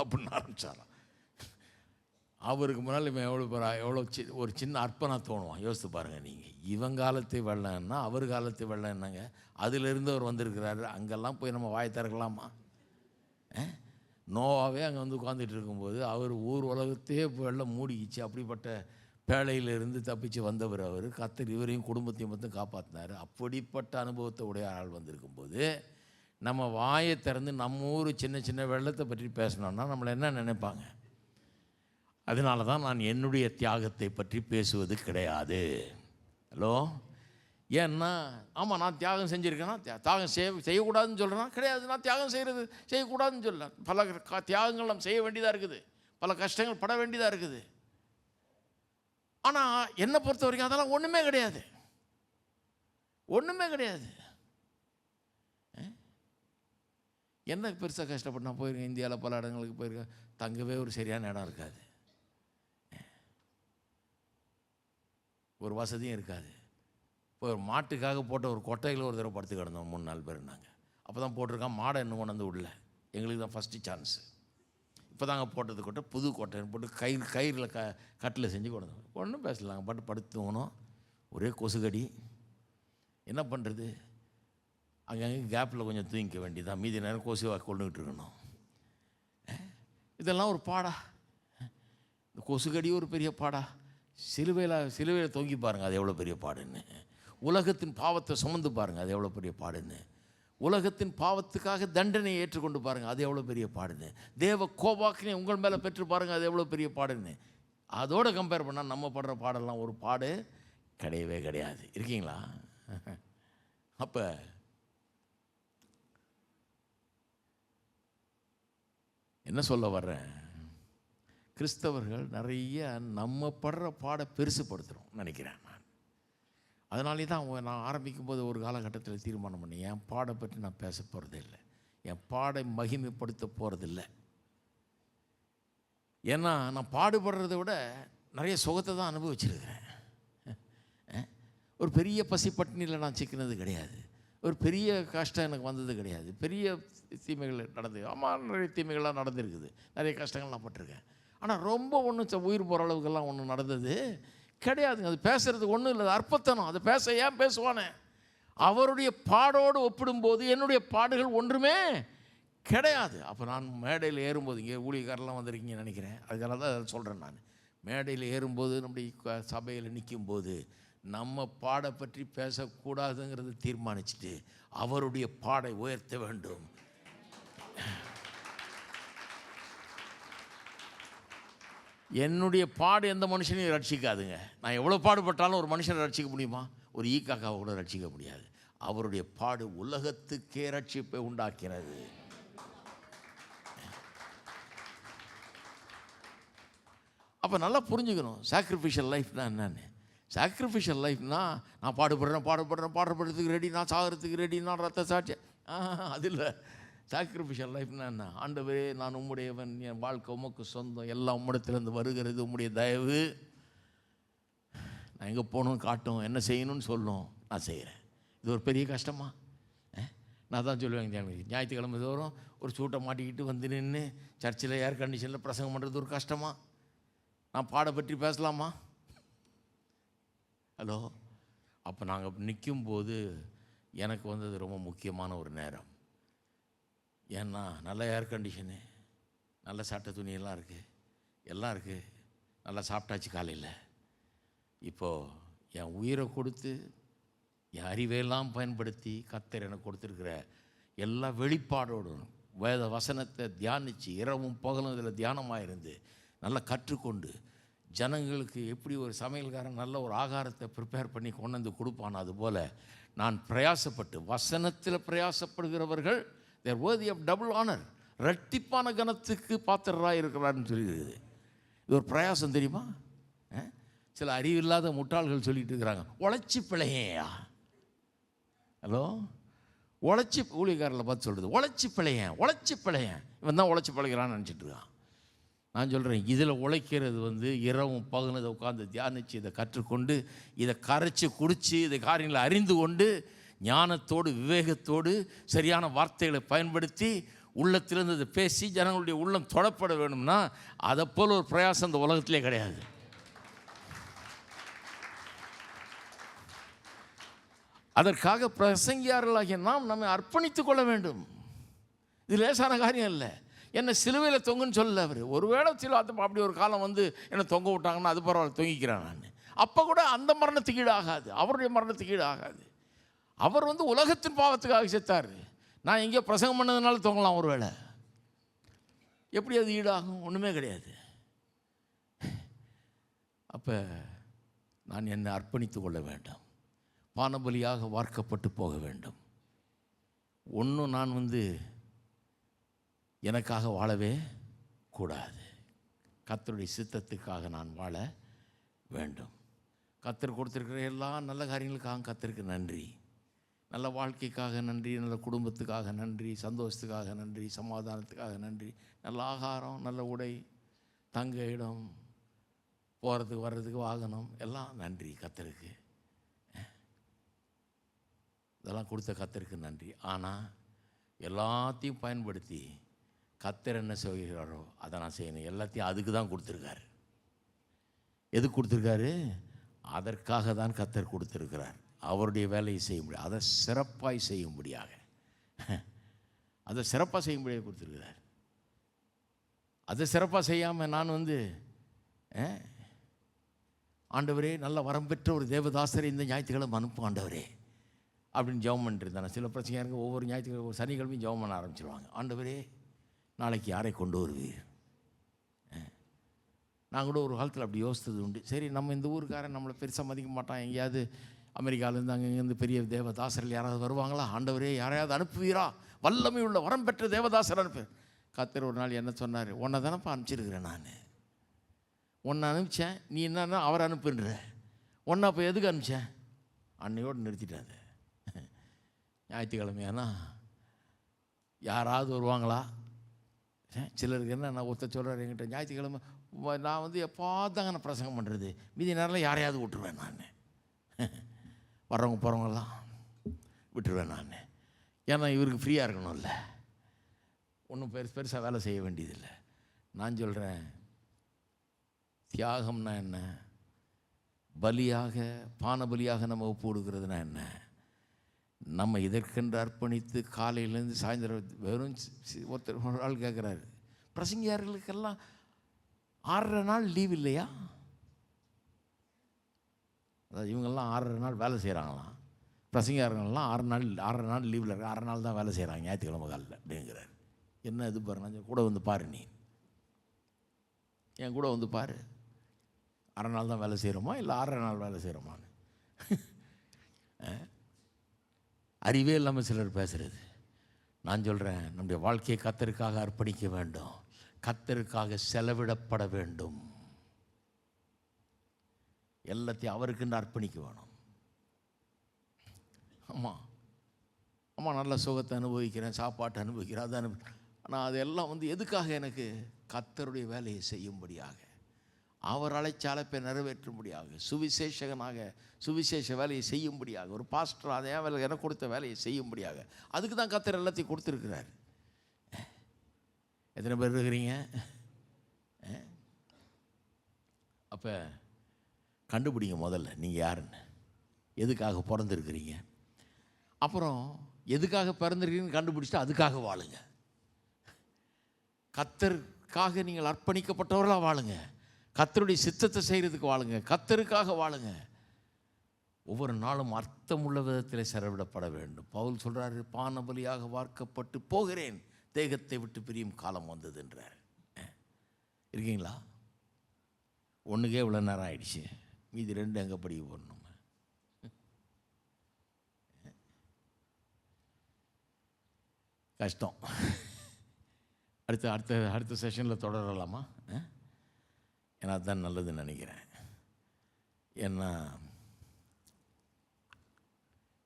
அப்படின்னு ஆரம்பிச்சாராம். அவருக்கு முன்னால் இவன் எவ்வளோ ஒரு சின்ன அர்ப்பணம் தோணுவான். யோசித்து பாருங்கள் நீங்கள். இவன் காலத்து வெள்ளம்னா அவர் காலத்து வெள்ளம் என்னங்க? அதிலிருந்து அவர் வந்திருக்கிறாரு. அங்கெல்லாம் போய் நம்ம வாய் திறக்கலாமா? நோவாவே அங்கே வந்து உட்காந்துட்டு இருக்கும்போது அவர் ஊர் உலகத்தையே வெள்ளம் மூடிக்கிச்சு. அப்படிப்பட்ட பேழையிலிருந்து தப்பிச்சு வந்தவர் அவர். கர்த்தர் இவரையும் குடும்பத்தையும் மட்டும் காப்பாற்றினார். அப்படிப்பட்ட அனுபவத்தை உடைய ஆள் வந்திருக்கும்போது நம்ம வாயை திறந்து நம்ம ஊர் சின்ன சின்ன வெள்ளத்தை பற்றி பேசணுன்னா நம்மளை என்ன நினைப்பாங்க? அதனால தான் நான் என்னுடைய தியாகத்தை பற்றி பேசுவது கிடையாது. ஹலோ, ஏன்னா ஆமாம் நான் தியாகம் செஞ்சுருக்கேன்னா தியாகம் செய்யக்கூடாதுன்னு சொல்கிறேன்னா கிடையாது. நான் தியாகம் செய்யக்கூடாதுன்னு சொல்லல. பல தியாகங்கள் நம்ம செய்ய வேண்டியதாக இருக்குது, பல கஷ்டங்கள் பட வேண்டியதாக இருக்குது. ஆனால் என்னை பொறுத்த வரைக்கும் அதெல்லாம் ஒன்றுமே கிடையாது, ஒன்றுமே கிடையாது. என்ன பெருசாக கஷ்டப்பட்டு நான் போயிருக்கேன், இந்தியாவில் பல இடங்களுக்கு போயிருக்கேன், தங்கவே ஒரு சரியான இடம் இருக்காது. ஒரு வசதியும் இருக்காது. இப்போ ஒரு மாட்டுக்காக போட்ட ஒரு கொட்டையில் ஒரு தடவை படுத்து கிடந்தோம் 3-4 பேர். நாங்கள் அப்போ தான் போட்டிருக்கான், மாடை இன்னும் கொண்டு வந்து விடல. எங்களுக்கு தான் ஃபஸ்ட்டு சான்ஸு. இப்போ தாங்க போட்டது கொட்டை, புது கொட்டைன்னு போட்டு கயிறில் கட்டில் செஞ்சு கொண்டு வந்தோம். ஒன்றும் பேசலாங்க, பாட்டு படுத்துவோனோம். ஒரே கொசுகடி. என்ன பண்ணுறது? அங்கங்கே கேப்பில் கொஞ்சம் தூங்கிக்க வேண்டியதான், மீதி நேரம் கொசுவாக கொண்டுகிட்டு இருக்கணும். இதெல்லாம் ஒரு பாடா? இந்த கொசுகடி ஒரு பெரிய பாடா? சிலுவையில் தொங்கி பாருங்கள், அது எவ்வளோ பெரிய பாடுன்னு. உலகத்தின் பாவத்தை சுமந்து பாருங்கள், அது எவ்வளோ பெரிய பாடுன்னு. உலகத்தின் பாவத்துக்காக தண்டனையை ஏற்றுக்கொண்டு பாருங்கள், அது எவ்வளோ பெரிய பாடுன்னு. தேவ கோபாக்கினை உங்கள் மேலே பெற்று பாருங்கள், அது எவ்வளோ பெரிய பாடுன்னு. அதோடு கம்பேர் பண்ணால் நம்ம படுற பாடெல்லாம் ஒரு பாடு கிடையவே கிடையாது. இருக்கீங்களா? அப்போ என்ன சொல்ல வர்றேன், கிறிஸ்தவர்கள் நிறைய நம்ம படுற பாடை பெருசுப்படுத்துகிறோம் நினைக்கிறேன் நான். அதனாலே தான் நான் ஆரம்பிக்கும்போது ஒரு காலகட்டத்தில் தீர்மானம் பண்ணேன், என் பாடை பற்றி நான் பேச போகிறதே இல்லை, என் பாடை மகிமைப்படுத்த போகிறதில்லை. ஏன்னா நான் பாடுபடுறதை விட நிறைய சுகத்தை தான் அனுபவிச்சிருக்கிறேன். ஒரு பெரிய பசி பட்டினியில் நான் சிக்கினது கிடையாது, ஒரு பெரிய கஷ்டம் எனக்கு வந்தது கிடையாது, பெரிய தீமைகள் நடந்தது. ஆமாம், நிறைய தீமைகள்லாம் நடந்திருக்குது, நிறைய கஷ்டங்கள் நான் பட்டிருக்கேன். ஆனால் ரொம்ப ஒன்றும் உயிர் போகிற அளவுக்கெல்லாம் ஒன்றும் நடந்தது கிடையாதுங்க. அது பேசுகிறதுக்கு ஒன்றும் இல்லை, அற்பத்தனம். அதை பேச ஏன் பேசுவானே? அவருடைய பாடோடு ஒப்பிடும்போது என்னுடைய பாடுகள் ஒன்றுமே கிடையாது. அப்போ நான் மேடையில் ஏறும்போது, இங்கே ஊழியக்காரெல்லாம் வந்திருக்கீங்கன்னு நினைக்கிறேன், அதுக்காக தான் அதை சொல்கிறேன். நான் மேடையில் ஏறும்போது, நம்முடைய சபையில் நிற்கும்போது நம்ம பாடை பற்றி பேசக்கூடாதுங்கிறத தீர்மானிச்சுட்டு அவருடைய பாடை உயர்த்த வேண்டும். என்னுடைய பாடு எந்த மனுஷனையும் ரட்சிக்காதுங்க. நான் எவ்வளோ பாடுபட்டாலும் ஒரு மனுஷனை ரட்சிக்க முடியுமா? ஒரு ஈக்காக்காவை கூட ரட்சிக்க முடியாது. அவருடைய பாடு உலகத்துக்கே ரட்சிப்பை உண்டாக்கிறது. அப்போ நல்லா புரிஞ்சுக்கணும் சாக்ரிஃபிஷியல் லைஃப்னா என்னன்னு. சாக்ரிஃபிஷியல் லைஃப்னா நான் பாடுபடுறதுக்கு ரெடி, நான் சாகிறதுக்கு ரெடி, நான் ரத்த சாட்சி, அது இல்லை. சாக்ரிஃபிஷியல் லைஃப்னா என்ன? ஆண்டவரே, நான் உம்முடையவன், என் வாழ்க்கை உமக்கு சொந்தம், எல்லாம் உம்மிடத்திலேருந்து வருகிறது, உம்முடைய தயவு. நான் எங்கே போகணும்னு காட்டும், என்ன செய்யணும்னு சொல்லணும், நான் செய்கிறேன். இது ஒரு பெரிய கஷ்டமா? நான் தான் சொல்லுவேன், ஞாயிற்றுக்கிழமை தோறும் ஒரு சூட்டை மாட்டிக்கிட்டு வந்து நின்று சர்ச்சில் ஏர் கண்டிஷனில் பிரசங்கம் பண்ணுறது ஒரு கஷ்டமா? நான் பாட பற்றி பேசலாமா? ஹலோ. அப்போ நாங்கள் நிற்கும்போது எனக்கு வந்தது ரொம்ப முக்கியமான ஒரு நேரம். ஏன்னா நல்ல ஏர் கண்டிஷனு, நல்ல சட்டை துணியெல்லாம் இருக்குது, எல்லாம் இருக்குது, நல்லா சாப்பிட்டாச்சு காலையில். இப்போது என் உயிரை கொடுத்து என் அறிவையெல்லாம் பயன்படுத்தி கர்த்தர் எனக்கு கொடுத்துருக்கிற எல்லா வெளிப்பாடோடும் வேத வசனத்தை தியானித்து இரவும் பகலும் இதில் தியானமாக இருந்து நல்லா கற்றுக்கொண்டு ஜனங்களுக்கு எப்படி ஒரு சமையல்காரன் நல்ல ஒரு ஆகாரத்தை ப்ரிப்பேர் பண்ணி கொண்டு வந்து கொடுப்பான், அதுபோல் நான் பிரயாசப்பட்டு, வசனத்தில் பிரயாசப்படுகிறவர்கள் தேர் worthy of double honor, இரட்டிப்பான கனத்துக்கு பாத்திரராக இருக்கிறான்னு சொல்லிடுது. இது ஒரு பிரயாசம் தெரியுமா? சில அறிவில்லாத முட்டாள்கள் சொல்லிட்டு இருக்கிறாங்க, உழைச்சி பிழையா. ஹலோ, உழைச்சி, ஊழியக்காரில் பார்த்து சொல்கிறது, உழைச்சி பிழையன், இவன் தான் உழைச்சி பிழைக்கிறான்னு நினச்சிட்டு இருக்கான். நான் சொல்கிறேன், இதில் உழைக்கிறது இரவும் பகலும் இதை உட்காந்து தியானித்து இதை கற்றுக்கொண்டு இதை கரைச்சி குடித்து இதை காரியங்களை அறிந்து கொண்டு ஞானத்தோடு விவேகத்தோடு சரியான வார்த்தைகளை பயன்படுத்தி உள்ளத்திலிருந்து இதை பேசி ஜனங்களுடைய உள்ளம் தொடப்பட வேணும்னா அதை போல் ஒரு பிரயாசம் இந்த உலகத்திலே கிடையாது. அதற்காக பிரசங்கியார்களாகிய நாம் நம்மை அர்ப்பணித்துக் கொள்ள வேண்டும். இது லேசான காரியம் இல்லை. என்னை சிலுவையில் தொங்குன்னு சொல்லல அவர். ஒருவேளை அப்படி ஒரு காலம் என்னை தொங்க விட்டாங்கன்னா அது பரவாயில்ல, தொங்கிக்கிறேன் நான். அப்போ கூட அந்த மரணத்துக்கு ஈடு ஆகாது, அவருடைய மரணத்துக்கு ஈடு ஆகாது. அவர் உலகத்தின் பாவத்துக்காக செத்தார். நான் எங்கேயோ பிரசங்கம் பண்ணதுனால தொங்கலாம் ஒரு வேளை, எப்படி அது ஈடாகும்? ஒன்றுமே கிடையாது. அப்போ நான் என்னை அர்ப்பணித்து கொள்ள வேண்டும், பானபலியாக வார்க்கப்பட்டு போக வேண்டும். ஒன்றும் நான் எனக்காக வாழவே கூடாது, கர்த்தருடைய சித்தத்துக்காக நான் வாழ வேண்டும். கர்த்தர் கொடுத்துருக்கிற எல்லா நல்ல காரியங்களுக்காக கர்த்தருக்கு நன்றி, நல்ல வாழ்க்கைக்காக நன்றி, நல்ல குடும்பத்துக்காக நன்றி, சந்தோஷத்துக்காக நன்றி, சமாதானத்துக்காக நன்றி, நல்ல ஆகாரம், நல்ல உடை, தங்க இடம், போகிறதுக்கு வர்றதுக்கு வாகனம் எல்லாம் நன்றி கர்த்தருக்கு. இதெல்லாம் கொடுத்த கர்த்தருக்கு நன்றி. ஆனால் எல்லாத்தையும் பயன்படுத்தி கர்த்தர் என்ன செய்கிறாரோ அதை நான் செய்யணும். எல்லாத்தையும் அதுக்கு தான் கொடுத்துருக்காரு. எதுக்கு கொடுத்துருக்காரு? அதற்காக தான் கர்த்தர் கொடுத்துருக்கிறார். அவருடைய வேலையை செய்ய முடியும், அதை சிறப்பாய் செய்யும்படியாக, அதை சிறப்பாக செய்யும்படியாக கொடுத்துருக்கிறார். அதை சிறப்பாக செய்யாமல் நான் ஆண்டவரே நல்ல வரம் பெற்ற ஒரு தேவதாசரை இந்த ஞாயிற்றுக்கிழமை அனுப்பும் ஆண்டவரே அப்படின்னு ஜெபம் பண்ணிருந்தானே. சில பிரச்சனையாக ஒவ்வொரு ஞாயிற்றுக்கிழமை ஒரு சனிக்கிழமையும் ஜெபம் பண்ண ஆரம்பிச்சிருவாங்க. ஆண்டவரே நாளைக்கு யாரை கொண்டு வருவீர்? நான் கூட ஒரு காலத்தில் அப்படி யோசித்தது உண்டு. சரி, நம்ம இந்த ஊருக்காரன் நம்மளை பெருசாக மதிக்க மாட்டான், எங்கேயாவது அமெரிக்காவிலேருந்து அங்கேருந்து பெரிய தேவதாசர்கள் யாராவது வருவாங்களா? ஆண்டவரே யாரையாவது அனுப்புவீரா? வல்லமை உள்ள வரம் பெற்ற தேவதாசர் அனுப்பு. கர்த்தர் ஒரு நாள் என்ன சொன்னார்? உன்னை தானப்பா அனுப்பிச்சிருக்கிறேன், நான் உன்னை அனுப்பிச்சேன், நீ என்னன்னா அவர் அனுப்புன்ற. உன்னை அப்போ எதுக்கு அனுப்பிச்சேன்? அன்னையோடு நிறுத்திட்டாது. ஞாயிற்றுக்கிழமையானா யாராவது வருவாங்களா? சிலருக்கு என்ன, நான் ஒருத்தர் சொல்கிறார் என்கிட்ட, ஞாயிற்றுக்கிழமை நான் எப்போதாங்க நான் பிரசங்கம் பண்ணுறது, மீதி நேரம் யாரையாவது விட்டுருவேன் நான், வர்றவங்க போகிறவங்கெல்லாம் விட்டுருவேன் நான். ஏன்னா இவருக்கு ஃப்ரீயாக இருக்கணும்ல, ஒன்றும் பெருசாக வேலை செய்ய வேண்டியதில்லை. நான் சொல்கிறேன், தியாகம்னா என்ன? பலியாக, பான பலியாக நம்ம ஒப்பு கொடுக்குறதுனா என்ன? நம்ம இதற்கென்று அர்ப்பணித்து காலையிலேருந்து சாயந்தரம் வெறும் ஒருத்தர் ஒரு ஆள் கேட்குறாரு, பிரசங்கியார்களுக்கெல்லாம் 6.5 நாள் லீவ் இல்லையா? அதாவது இவங்கெல்லாம் 6.5 நாள் வேலை செய்கிறாங்களாம், பிரசங்கியார்கள்லாம் 6.5 நாள் லீவில் இருக்க, 6 நாள் தான் வேலை செய்கிறாங்க ஞாயிற்றுக்கிழமை காலில் அப்படிங்கிறார். என்ன இது பாரு, நான் கூட வந்து பாரு, நீ என் கூட வந்து பாரு, 6 நாள் தான் வேலை செய்கிறோமா இல்லை 6.5 நாள் வேலை செய்கிறோமான்னு அறிவே இல்லாமல் சிலர் பேசுகிறது. நான் சொல்கிறேன், நம்முடைய வாழ்க்கையை கர்த்தருக்காக அர்ப்பணிக்க வேண்டும், கர்த்தருக்காக செலவிடப்பட வேண்டும், எல்லாத்தையும் அவருக்குன்னு அர்ப்பணிக்க வேணும். ஆமாம் நல்ல சுகத்தை அனுபவிக்கிறேன், சாப்பாட்டை அனுபவிக்கிறேன், அதை ஆனால் அதெல்லாம் எதுக்காக? எனக்கு கர்த்தருடைய வேலையை செய்யும்படியாக, அவர் அழைச்ச அழைப்பை நிறைவேற்றும்படியாக, சுவிசேஷகனாக சுவிசேஷ வேலையை செய்யும்படியாக, ஒரு பாஸ்டர் அதே வேலை எனக்கு கொடுத்த வேலையை செய்யும்படியாக, அதுக்கு தான் கர்த்தர் எல்லாத்தையும் கொடுத்துருக்கிறார். எத்தனை பேர் இருக்கிறீங்க? அப்போ கண்டுபிடிங்க முதல்ல நீங்கள் யாருன்னு, எதுக்காக பிறந்திருக்கிறீங்க, அப்புறம் எதுக்காக பிறந்திருக்கிறீங்கன்னு கண்டுபிடிச்சிட்டு அதுக்காக வாழுங்க. கர்த்தருக்காக நீங்கள் அர்ப்பணிக்கப்பட்டவர்களாக வாழுங்க, கர்த்தருடைய சித்தத்தை செய்கிறதுக்கு வாழுங்க, கர்த்தருக்காக வாழுங்க. ஒவ்வொரு நாளும் அர்த்தமுள்ள விதத்தில் செலவிடப்பட வேண்டும். பவுல் சொல்கிறாரு, பான பலியாக வார்க்கப்பட்டு போகிறேன், தேகத்தை விட்டு பிரியும் காலம் வந்தது என்றார். இருக்கீங்களா? ஒன்றுக்கே இவ்வளோ நேரம் ஆயிடுச்சு, மீதி 2 எங்கே படிக்க போடணும்? கஷ்டம். அடுத்த செஷனில் தொடரலாமா? ஏன்னா அதுதான் நல்லதுன்னு நினைக்கிறேன். ஏன்னா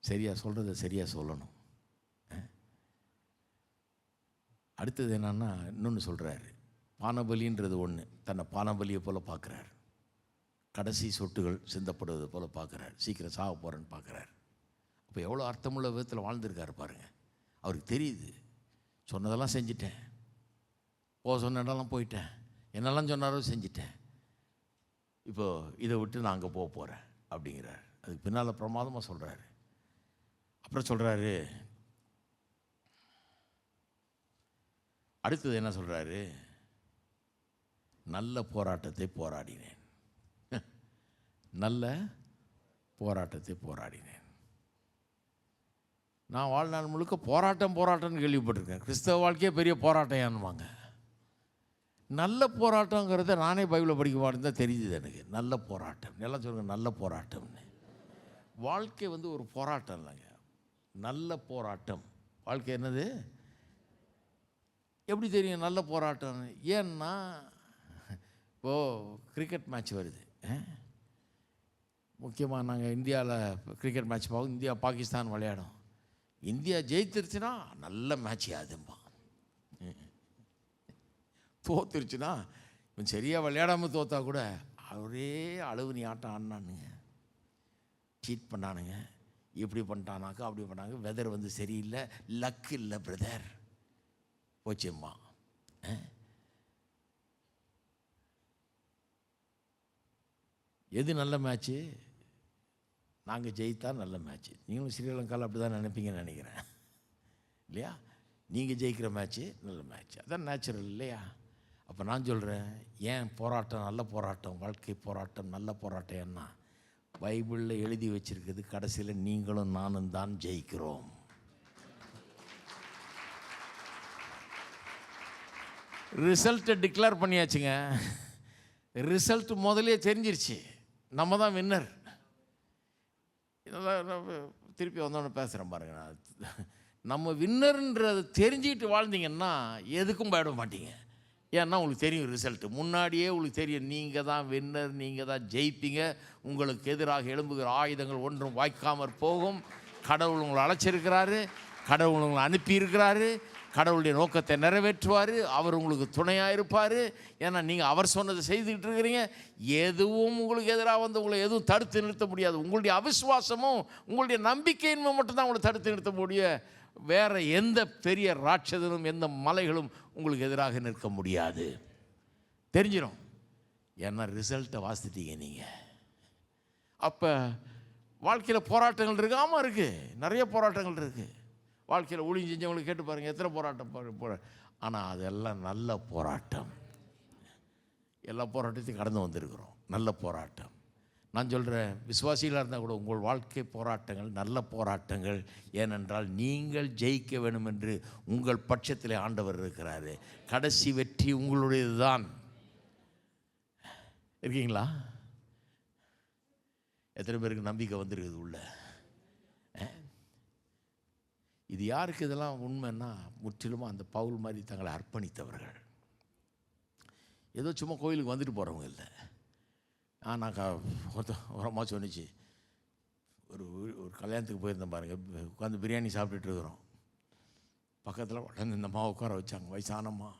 சரியாக சொல்கிறத சரியாக சொல்லணும். அடுத்தது என்னன்னா, இன்னொன்று சொல்கிறாரு, பானபலின்றது ஒன்று, தன்னை பானபலியை போல் பார்க்குறாரு, கடைசி சொட்டுகள் சிந்தப்படுவது போல் பார்க்குறாரு, சீக்கிரம் சாக போகிறேன்னு பார்க்குறாரு. அப்போ எவ்வளோ அர்த்தமுள்ள விதத்தில் வாழ்ந்துருக்காரு பாருங்கள். அவருக்கு தெரியுது, சொன்னதெல்லாம் செஞ்சிட்டேன், சொன்ன இடம்லாம் போயிட்டேன், என்னெல்லாம் சொன்னாரோ செஞ்சிட்டேன், இப்போது இதை விட்டு நான் அங்கே போக போகிறேன் அப்படிங்கிறார். அதுக்கு பின்னால் பிரமாதமாக சொல்கிறாரு. அப்புறம் சொல்கிறாரு, அடுத்தது என்ன சொல்கிறாரு? நல்ல போராட்டத்தை போராடினேன், நல்ல போராட்டத்தை போராடினேன். நான் வாழ்நாள் முழுக்க போராட்டம்னு கேள்விப்பட்டிருக்கேன். கிறிஸ்தவ வாழ்க்கையே பெரிய போராட்டம் ஏன்னுவாங்க. நல்ல போராட்டங்கிறத நானே பைபிளை படிக்க மாட்டேன் தெரியுது எனக்கு. நல்ல போராட்டம், எல்லாம் சொல்லுங்கள் நல்ல போராட்டம்னு. வாழ்க்கை ஒரு போராட்டம் இல்லைங்க, நல்ல போராட்டம். வாழ்க்கை என்னது? எப்படி தெரியும் நல்ல போராட்டம்? ஏன்னா கிரிக்கெட் மேட்ச் வருது, முக்கியமாக நாங்கள் இந்தியாவில் கிரிக்கெட் மேட்ச் பார்ப்போம். இந்தியா பாகிஸ்தான் விளையாடும். இந்தியா ஜெயித்திருச்சுன்னா நல்ல மேட்ச் அதும்பா, தோத்துருச்சுன்னா இவன் சரியாக விளையாடாமல் தோத்தா கூட ஒரே அழுவுனி ஆட்டம் ஆடினானுங்க, சீட் பண்ணானுங்க, இப்படி பண்ணிட்டானாக்கா அப்படி பண்ணாங்க. வெதர் வந்து சரியில்லை, லக் இல்லை பிரதர், போச்சும்மா. எது நல்ல மேட்ச்சு? நாங்கள் ஜெயித்தா நல்ல மேட்ச்சு. நீங்களும் ஸ்ரீலங்காவில் அப்படி தான் நினைப்பீங்கன்னு நினைக்கிறேன் இல்லையா? நீங்கள் ஜெயிக்கிற மேட்ச்சு நல்ல மேட்ச், அதான் நேச்சுரல் இல்லையா? அப்போ நான் சொல்கிறேன், ஏன் போராட்டம் நல்ல போராட்டம், வாழ்க்கை போராட்டம் நல்ல போராட்டம் என்ன? பைபிளில் எழுதி வச்சிருக்குது, கடைசியில் நீங்களும் நானும் தான் ஜெயிக்கிறோம். ரிசல்ட்டை டிக்ளேர் பண்ணியாச்சுங்க. ரிசல்ட் முதலே தெரிஞ்சிருச்சு, நம்ம தான் வின்னர். திருப்பி வந்தோன்னு பேசுகிறேன் பாருங்க. நம்ம வின்னர்ன்றதை தெரிஞ்சுக்கிட்டு வாழ்ந்தீங்கன்னா எதுக்கும் பயப்பட மாட்டீங்க. ஏன்னா உங்களுக்கு தெரியும் ரிசல்ட்டு, முன்னாடியே உங்களுக்கு தெரியும் நீங்கள் தான் வின்னர், நீங்கள் தான் ஜெயிப்பீங்க. உங்களுக்கு எதிராக எழும்புகிற ஆயுதங்கள் ஒன்றும் வாய்க்காமற் போகும். கடவுள் உங்களை அழைச்சிருக்கிறாரு, கடவுள் உங்களை அனுப்பியிருக்கிறாரு, கடவுளுடைய நோக்கத்தை நிறைவேற்றுவார், அவர் உங்களுக்கு துணையாக இருப்பார். ஏன்னா நீங்கள் அவர் சொன்னதை செய்துக்கிட்டு இருக்கிறீங்க. எதுவும் உங்களுக்கு எதிராக வந்து உங்களை எதுவும் தடுத்து நிறுத்த முடியாது. உங்களுடைய அவிசுவாசமும் உங்களுடைய நம்பிக்கையின்மை மட்டும்தான் உங்களை தடுத்து நிறுத்த முடியும். வேறு எந்த பெரிய ராட்சதனும் எந்த மலைகளும் உங்களுக்கு எதிராக நிற்க முடியாது. தெரிஞ்சிடும், ஏன்னா ரிசல்ட்டை வாசிட்டீங்க நீங்கள். அப்போ வாழ்க்கையில் போராட்டங்கள் இருக்குது. ஆமாம் இருக்குது, நிறைய போராட்டங்கள் இருக்குது. வாழ்க்கையில் ஊழியம் செஞ்சவங்களுக்கு கேட்டு பாருங்கள், எத்தனை போராட்டம். ஆனால் அதெல்லாம் நல்ல போராட்டம். எல்லா போராட்டத்தையும் கடந்து வந்திருக்கிறோம், நல்ல போராட்டம். நான் சொல்கிறேன், விசுவாசிகளாக இருந்தால் கூட உங்கள் வாழ்க்கை போராட்டங்கள் நல்ல போராட்டங்கள். ஏனென்றால் நீங்கள் ஜெயிக்க வேண்டும் என்று உங்கள் பட்சத்தில் ஆண்டவர் இருக்கிறாரு. கடைசி வெற்றி உங்களுடையது தான். இருக்கீங்களா? எத்தனை பேருக்கு நம்பிக்கை வந்துருக்குது உள்ள? இது யாருக்கு இதெல்லாம் உண்மைன்னா, முற்றிலுமா அந்த பவுல் மாதிரி தங்களை அர்ப்பணித்தவர்கள். ஏதோ சும்மா கோயிலுக்கு வந்துட்டு போகிறவங்க இல்லை. நான் ஒரு அம்மா சொன்னிச்சு, ஒரு கல்யாணத்துக்கு போயிருந்தேன் பாருங்கள், உட்காந்து பிரியாணி சாப்பிட்டுட்டு இருக்கிறோம். பக்கத்தில் உடனே இந்த அம்மா உட்கார வச்சாங்க. வயசானம்மா,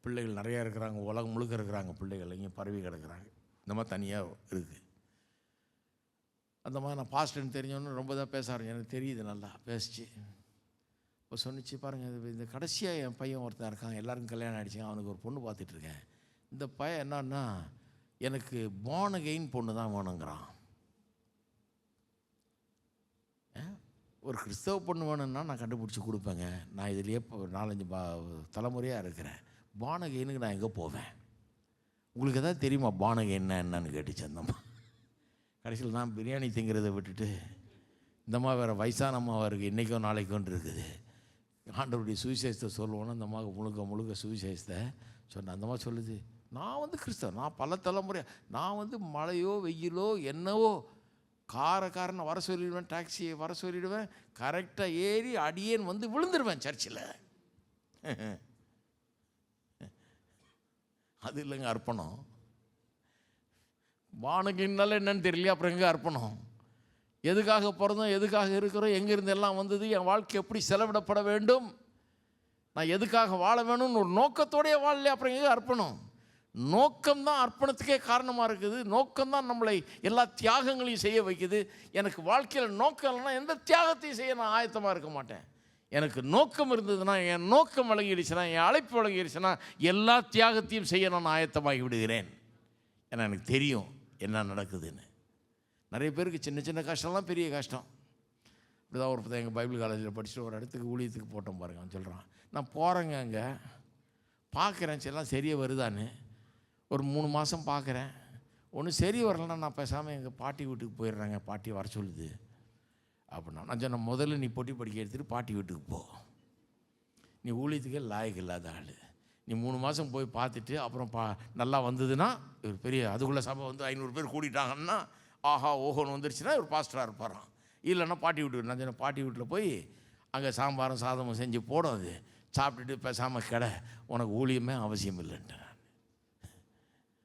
பிள்ளைகள் நிறையா இருக்கிறாங்க, உலகம் முழுக்க இருக்கிறாங்க பிள்ளைகள், இங்கே பரவி கிடக்கிறாங்க. இந்த மாதிரி தனியாக இருக்குது. அந்த மாதிரி நான் பாஸ்டர்னு தெரிஞ்சோன்னு ரொம்ப தான் பேச ஆரம்பிச்சேன், எனக்கு தெரியுது, நல்லா பேசிச்சு. இப்போ சொன்னிச்சு, பாருங்கள், இந்த கடைசியாக என் பையன் ஒருத்தன் இருக்கான், எல்லாருக்கும் கல்யாணம் ஆகிடுச்சிங்க, அவனுக்கு ஒரு பொண்ணு பார்த்துட்ருக்கேன். இந்த பையன் என்னன்னா, எனக்கு born again பொண்ணு தான் வேணுங்கிறான். ஒரு கிறிஸ்தவ பொண்ணு வேணும்னா நான் கண்டுபிடிச்சி கொடுப்பேங்க. நான் இதுலேயே இப்போ 4-5 தலைமுறையாக இருக்கிறேன். born againக்கு நான் எங்கே போவேன்? உங்களுக்கு எதாவது தெரியுமா born again என்னன்னு கேட்டுச்சு அந்தம்மா. கடைசியில் நான் பிரியாணி திங்கிறத விட்டுட்டு, இந்தம்மா வேறு வயசானம்மாவாக இருக்குது, இன்றைக்கும் நாளைக்கும் இருக்குது. ஆண்டவருடைய சுவிசேஷத்தை சொல்லுவோன்னா அந்த அம்மாவுக்கு முழுக்க முழுக்க சுவிசேஷத்தை சொன்னேன். அந்த மாதிரி சொல்லுது, நான் வந்து கிறிஸ்தவன், நான் பல தலைமுறை, நான் வந்து மழையோ வெயிலோ என்னவோ காரனை வர சொல்லிடுவேன், டாக்ஸியை வர சொல்லிவிடுவேன், கரெக்டாக ஏறி அடியேன் வந்து விழுந்துடுவேன் சர்ச்சில். அது இல்லைங்க அர்ப்பணம். வானகின்னால என்னன்னு தெரியலையா, அப்புறம் எங்கே அர்ப்பணம்? எதுக்காக பிறந்தோம், எதுக்காக இருக்கிறோம், எங்கேருந்து எல்லாம் வந்தது, என் வாழ்க்கை எப்படி செலவிடப்பட வேண்டும், நான் எதுக்காக வாழ வேணும்னு ஒரு நோக்கத்தோடைய வாழலையே, அப்புறம் எங்கே அர்ப்பணம்? நோக்கம்தான் அர்ப்பணத்துக்கே காரணமாக இருக்குது. நோக்கம்தான் நம்மளை எல்லா தியாகங்களையும் செய்ய வைக்குது. எனக்கு வாழ்க்கையில் நோக்கம் இல்லைன்னா எந்த தியாகத்தையும் செய்ய நான் ஆயத்தமாக இருக்க மாட்டேன். எனக்கு நோக்கம் இருந்ததுன்னா, என் நோக்கம் வழங்கிடுச்சுன்னா, என் அழைப்பு வழங்கிடுச்சுன்னா, எல்லா தியாகத்தையும் செய்ய நான் ஆயத்தமாகி விடுகிறேன். ஏன்னா எனக்கு தெரியும் என்ன நடக்குதுன்னு. நிறைய பேருக்கு சின்ன சின்ன கஷ்டம்லாம் பெரிய கஷ்டம். இப்படிதான் ஒரு எங்கள் பைபிள் காலேஜில் படிச்சுட்டு ஒரு இடத்துக்கு ஊழியத்துக்கு போட்டோம் பாருங்க. அவன் சொல்கிறான், நான் போகிறேங்க, அங்கே பார்க்குறேன் எல்லாம் சரியாக வருதான்னு. ஒரு 3 மாதம் பார்க்குறேன், ஒன்றும் சரி வரலன்னா நான் பேசாமல் எங்கள் பாட்டி வீட்டுக்கு போயிடுறேங்க, பாட்டி வர சொல்லுது அப்படின்னா. நான் சொன்னேன், முதல்ல நீ பொட்டி படிக்க எடுத்துகிட்டு பாட்டி வீட்டுக்கு போ. நீ ஊழியத்துக்கே லாயக்கு இல்லாத ஆள். நீ 3 மாதம் போய் பார்த்துட்டு அப்புறம் நல்லா வந்ததுன்னா, ஒரு பெரிய அதுக்குள்ளே சபை வந்து 500 பேர் கூட்டிட்டாங்கன்னா, ஆஹா ஓஹோன்னு வந்துருச்சுன்னா ஒரு பாஸ்டராக இருப்பாரான். இல்லைன்னா பாட்டி வீட்டுக்கு, நான் சொன்னேன் பாட்டி வீட்டில் போய் அங்கே சாம்பாரும் சாதமும் செஞ்சு போடும், அது சாப்பிட்டுட்டு பேசாமல் கடை, உனக்கு ஊழியமே அவசியம் இல்லைன்ட்டு.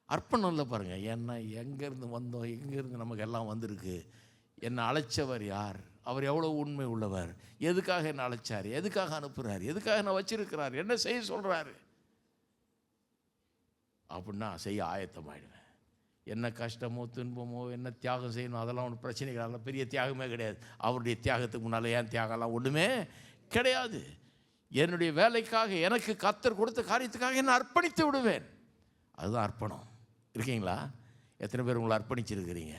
அர்ப்பணம் இல்லை பாருங்கள். ஏன்னா எங்கேருந்து வந்தோம், எங்கேருந்து நமக்கு எல்லாம் வந்திருக்கு, என்னை அழைச்சவர் யார், அவர் எவ்வளோ உண்மை உள்ளவர், எதுக்காக என்னை அழைச்சார், எதுக்காக அனுப்புகிறார், எதுக்காக என்னை வச்சிருக்கிறார், என்ன செய்ய சொல்கிறாரு அப்படின்னா செய்ய ஆயத்தமாயிடுவேன். என்ன கஷ்டமோ துன்பமோ என்ன தியாகம் செய்யணும் அதெல்லாம் ஒன்றும் பிரச்சனைகள், அதெல்லாம் பெரிய தியாகமே கிடையாது. அவருடைய தியாகத்துக்கு முன்னால் ஏன் தியாகம்லாம் ஒன்றுமே கிடையாது. என்னுடைய வேலைக்காக எனக்கு கர்த்தர் கொடுத்த காரியத்துக்காக என்ன அர்ப்பணித்து விடுவேன். அதுதான் அர்ப்பணம். இருக்கீங்களா? எத்தனை பேர் உங்களை அர்ப்பணிச்சிருக்கிறீங்க?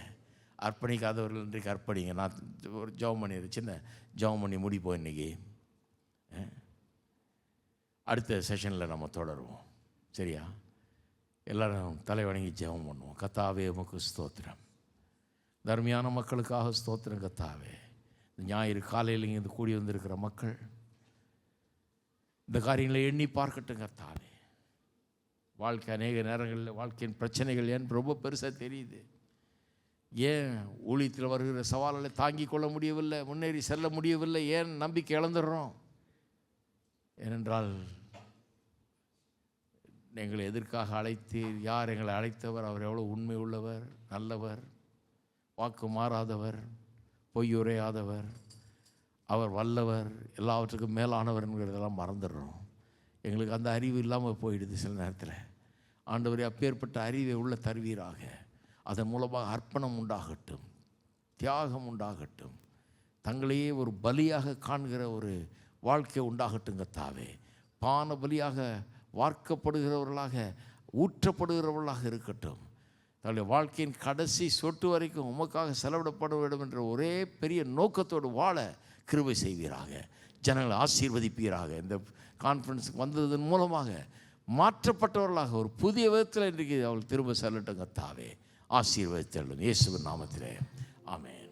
அர்ப்பணிக்காதவர்கள் இன்றைக்கு அர்ப்பணிங்க. நான் ஒரு ஜெபம் பண்ணிடுறேன், சின்ன ஜெபம் பண்ணி முடிப்போம் இன்றைக்கி. அடுத்த செஷனில் நம்ம தொடருவோம், சரியா? எல்லோரும் தலை வணங்கி ஜெபம் பண்ணுவோம். கர்த்தாவே உமக்கு ஸ்தோத்திரம். தர்மியான மக்களுக்காக ஸ்தோத்திரம் கர்த்தாவே. ஞாயிறு காலையில் இங்கே கூடி வந்திருக்கிற மக்கள் இந்த காரியங்களை எண்ணி பார்க்கட்டும் கர்த்தாவே. வாழ்க்கை அநேக நேரங்களில் வாழ்க்கையின் பிரச்சனைகள் ஏன் ரொம்ப பெருசாக தெரியுது. ஏன் ஊழியத்தில் வருகிற சவால்களை தாங்கி கொள்ள முடியவில்லை, முன்னேறி செல்ல முடியவில்லை, ஏன் நம்பிக்கை இழந்துடுறோம்? ஏனென்றால் எங்களை எதற்காக அழைத்தீர்? யார் எங்களை அழைத்தவர்? அவர் எவ்வளோ உண்மை உள்ளவர், நல்லவர், வாக்கு மாறாதவர், பொய்யுரையாதவர், அவர் வல்லவர், எல்லாவற்றுக்கும் மேலானவர் என்கிறதெல்லாம் மறந்துடுறோம். எங்களுக்கு அந்த அறிவு இல்லாமல் போயிடுது சில நேரத்தில். ஆண்டவரே, அப்பேற்பட்ட அறிவை உள்ள தருவீராக. அதன் மூலமாக அர்ப்பணம் உண்டாகட்டும், தியாகம் உண்டாகட்டும், தங்களையே ஒரு பலியாக காண்கிற ஒரு வாழ்க்கை உண்டாகட்டும் கர்த்தாவே. பான பலியாக வார்க்கப்படுகிறவர்களாக, ஊற்றப்படுகிறவர்களாக இருக்கட்டும். தன்னுடைய வாழ்க்கையின் கடைசி சொட்டு வரைக்கும் உமக்காக செலவிடப்பட வேண்டும் என்ற ஒரே பெரிய நோக்கத்தோடு வாழ கிருபை செய்வீராக. ஜனங்களை ஆசீர்வதிப்பீராக. இந்த கான்ஃபரன்ஸுக்கு வந்ததன் மூலமாக மாற்றப்பட்டவர்களாக ஒரு புதிய விதத்தில் இன்றைக்கு அவள் திரும்ப செல்லட்டும் கர்த்தாவே. ஆசீர்வதித்தள்ளும் இயேசுவின் நாமத்திலே, ஆமென்.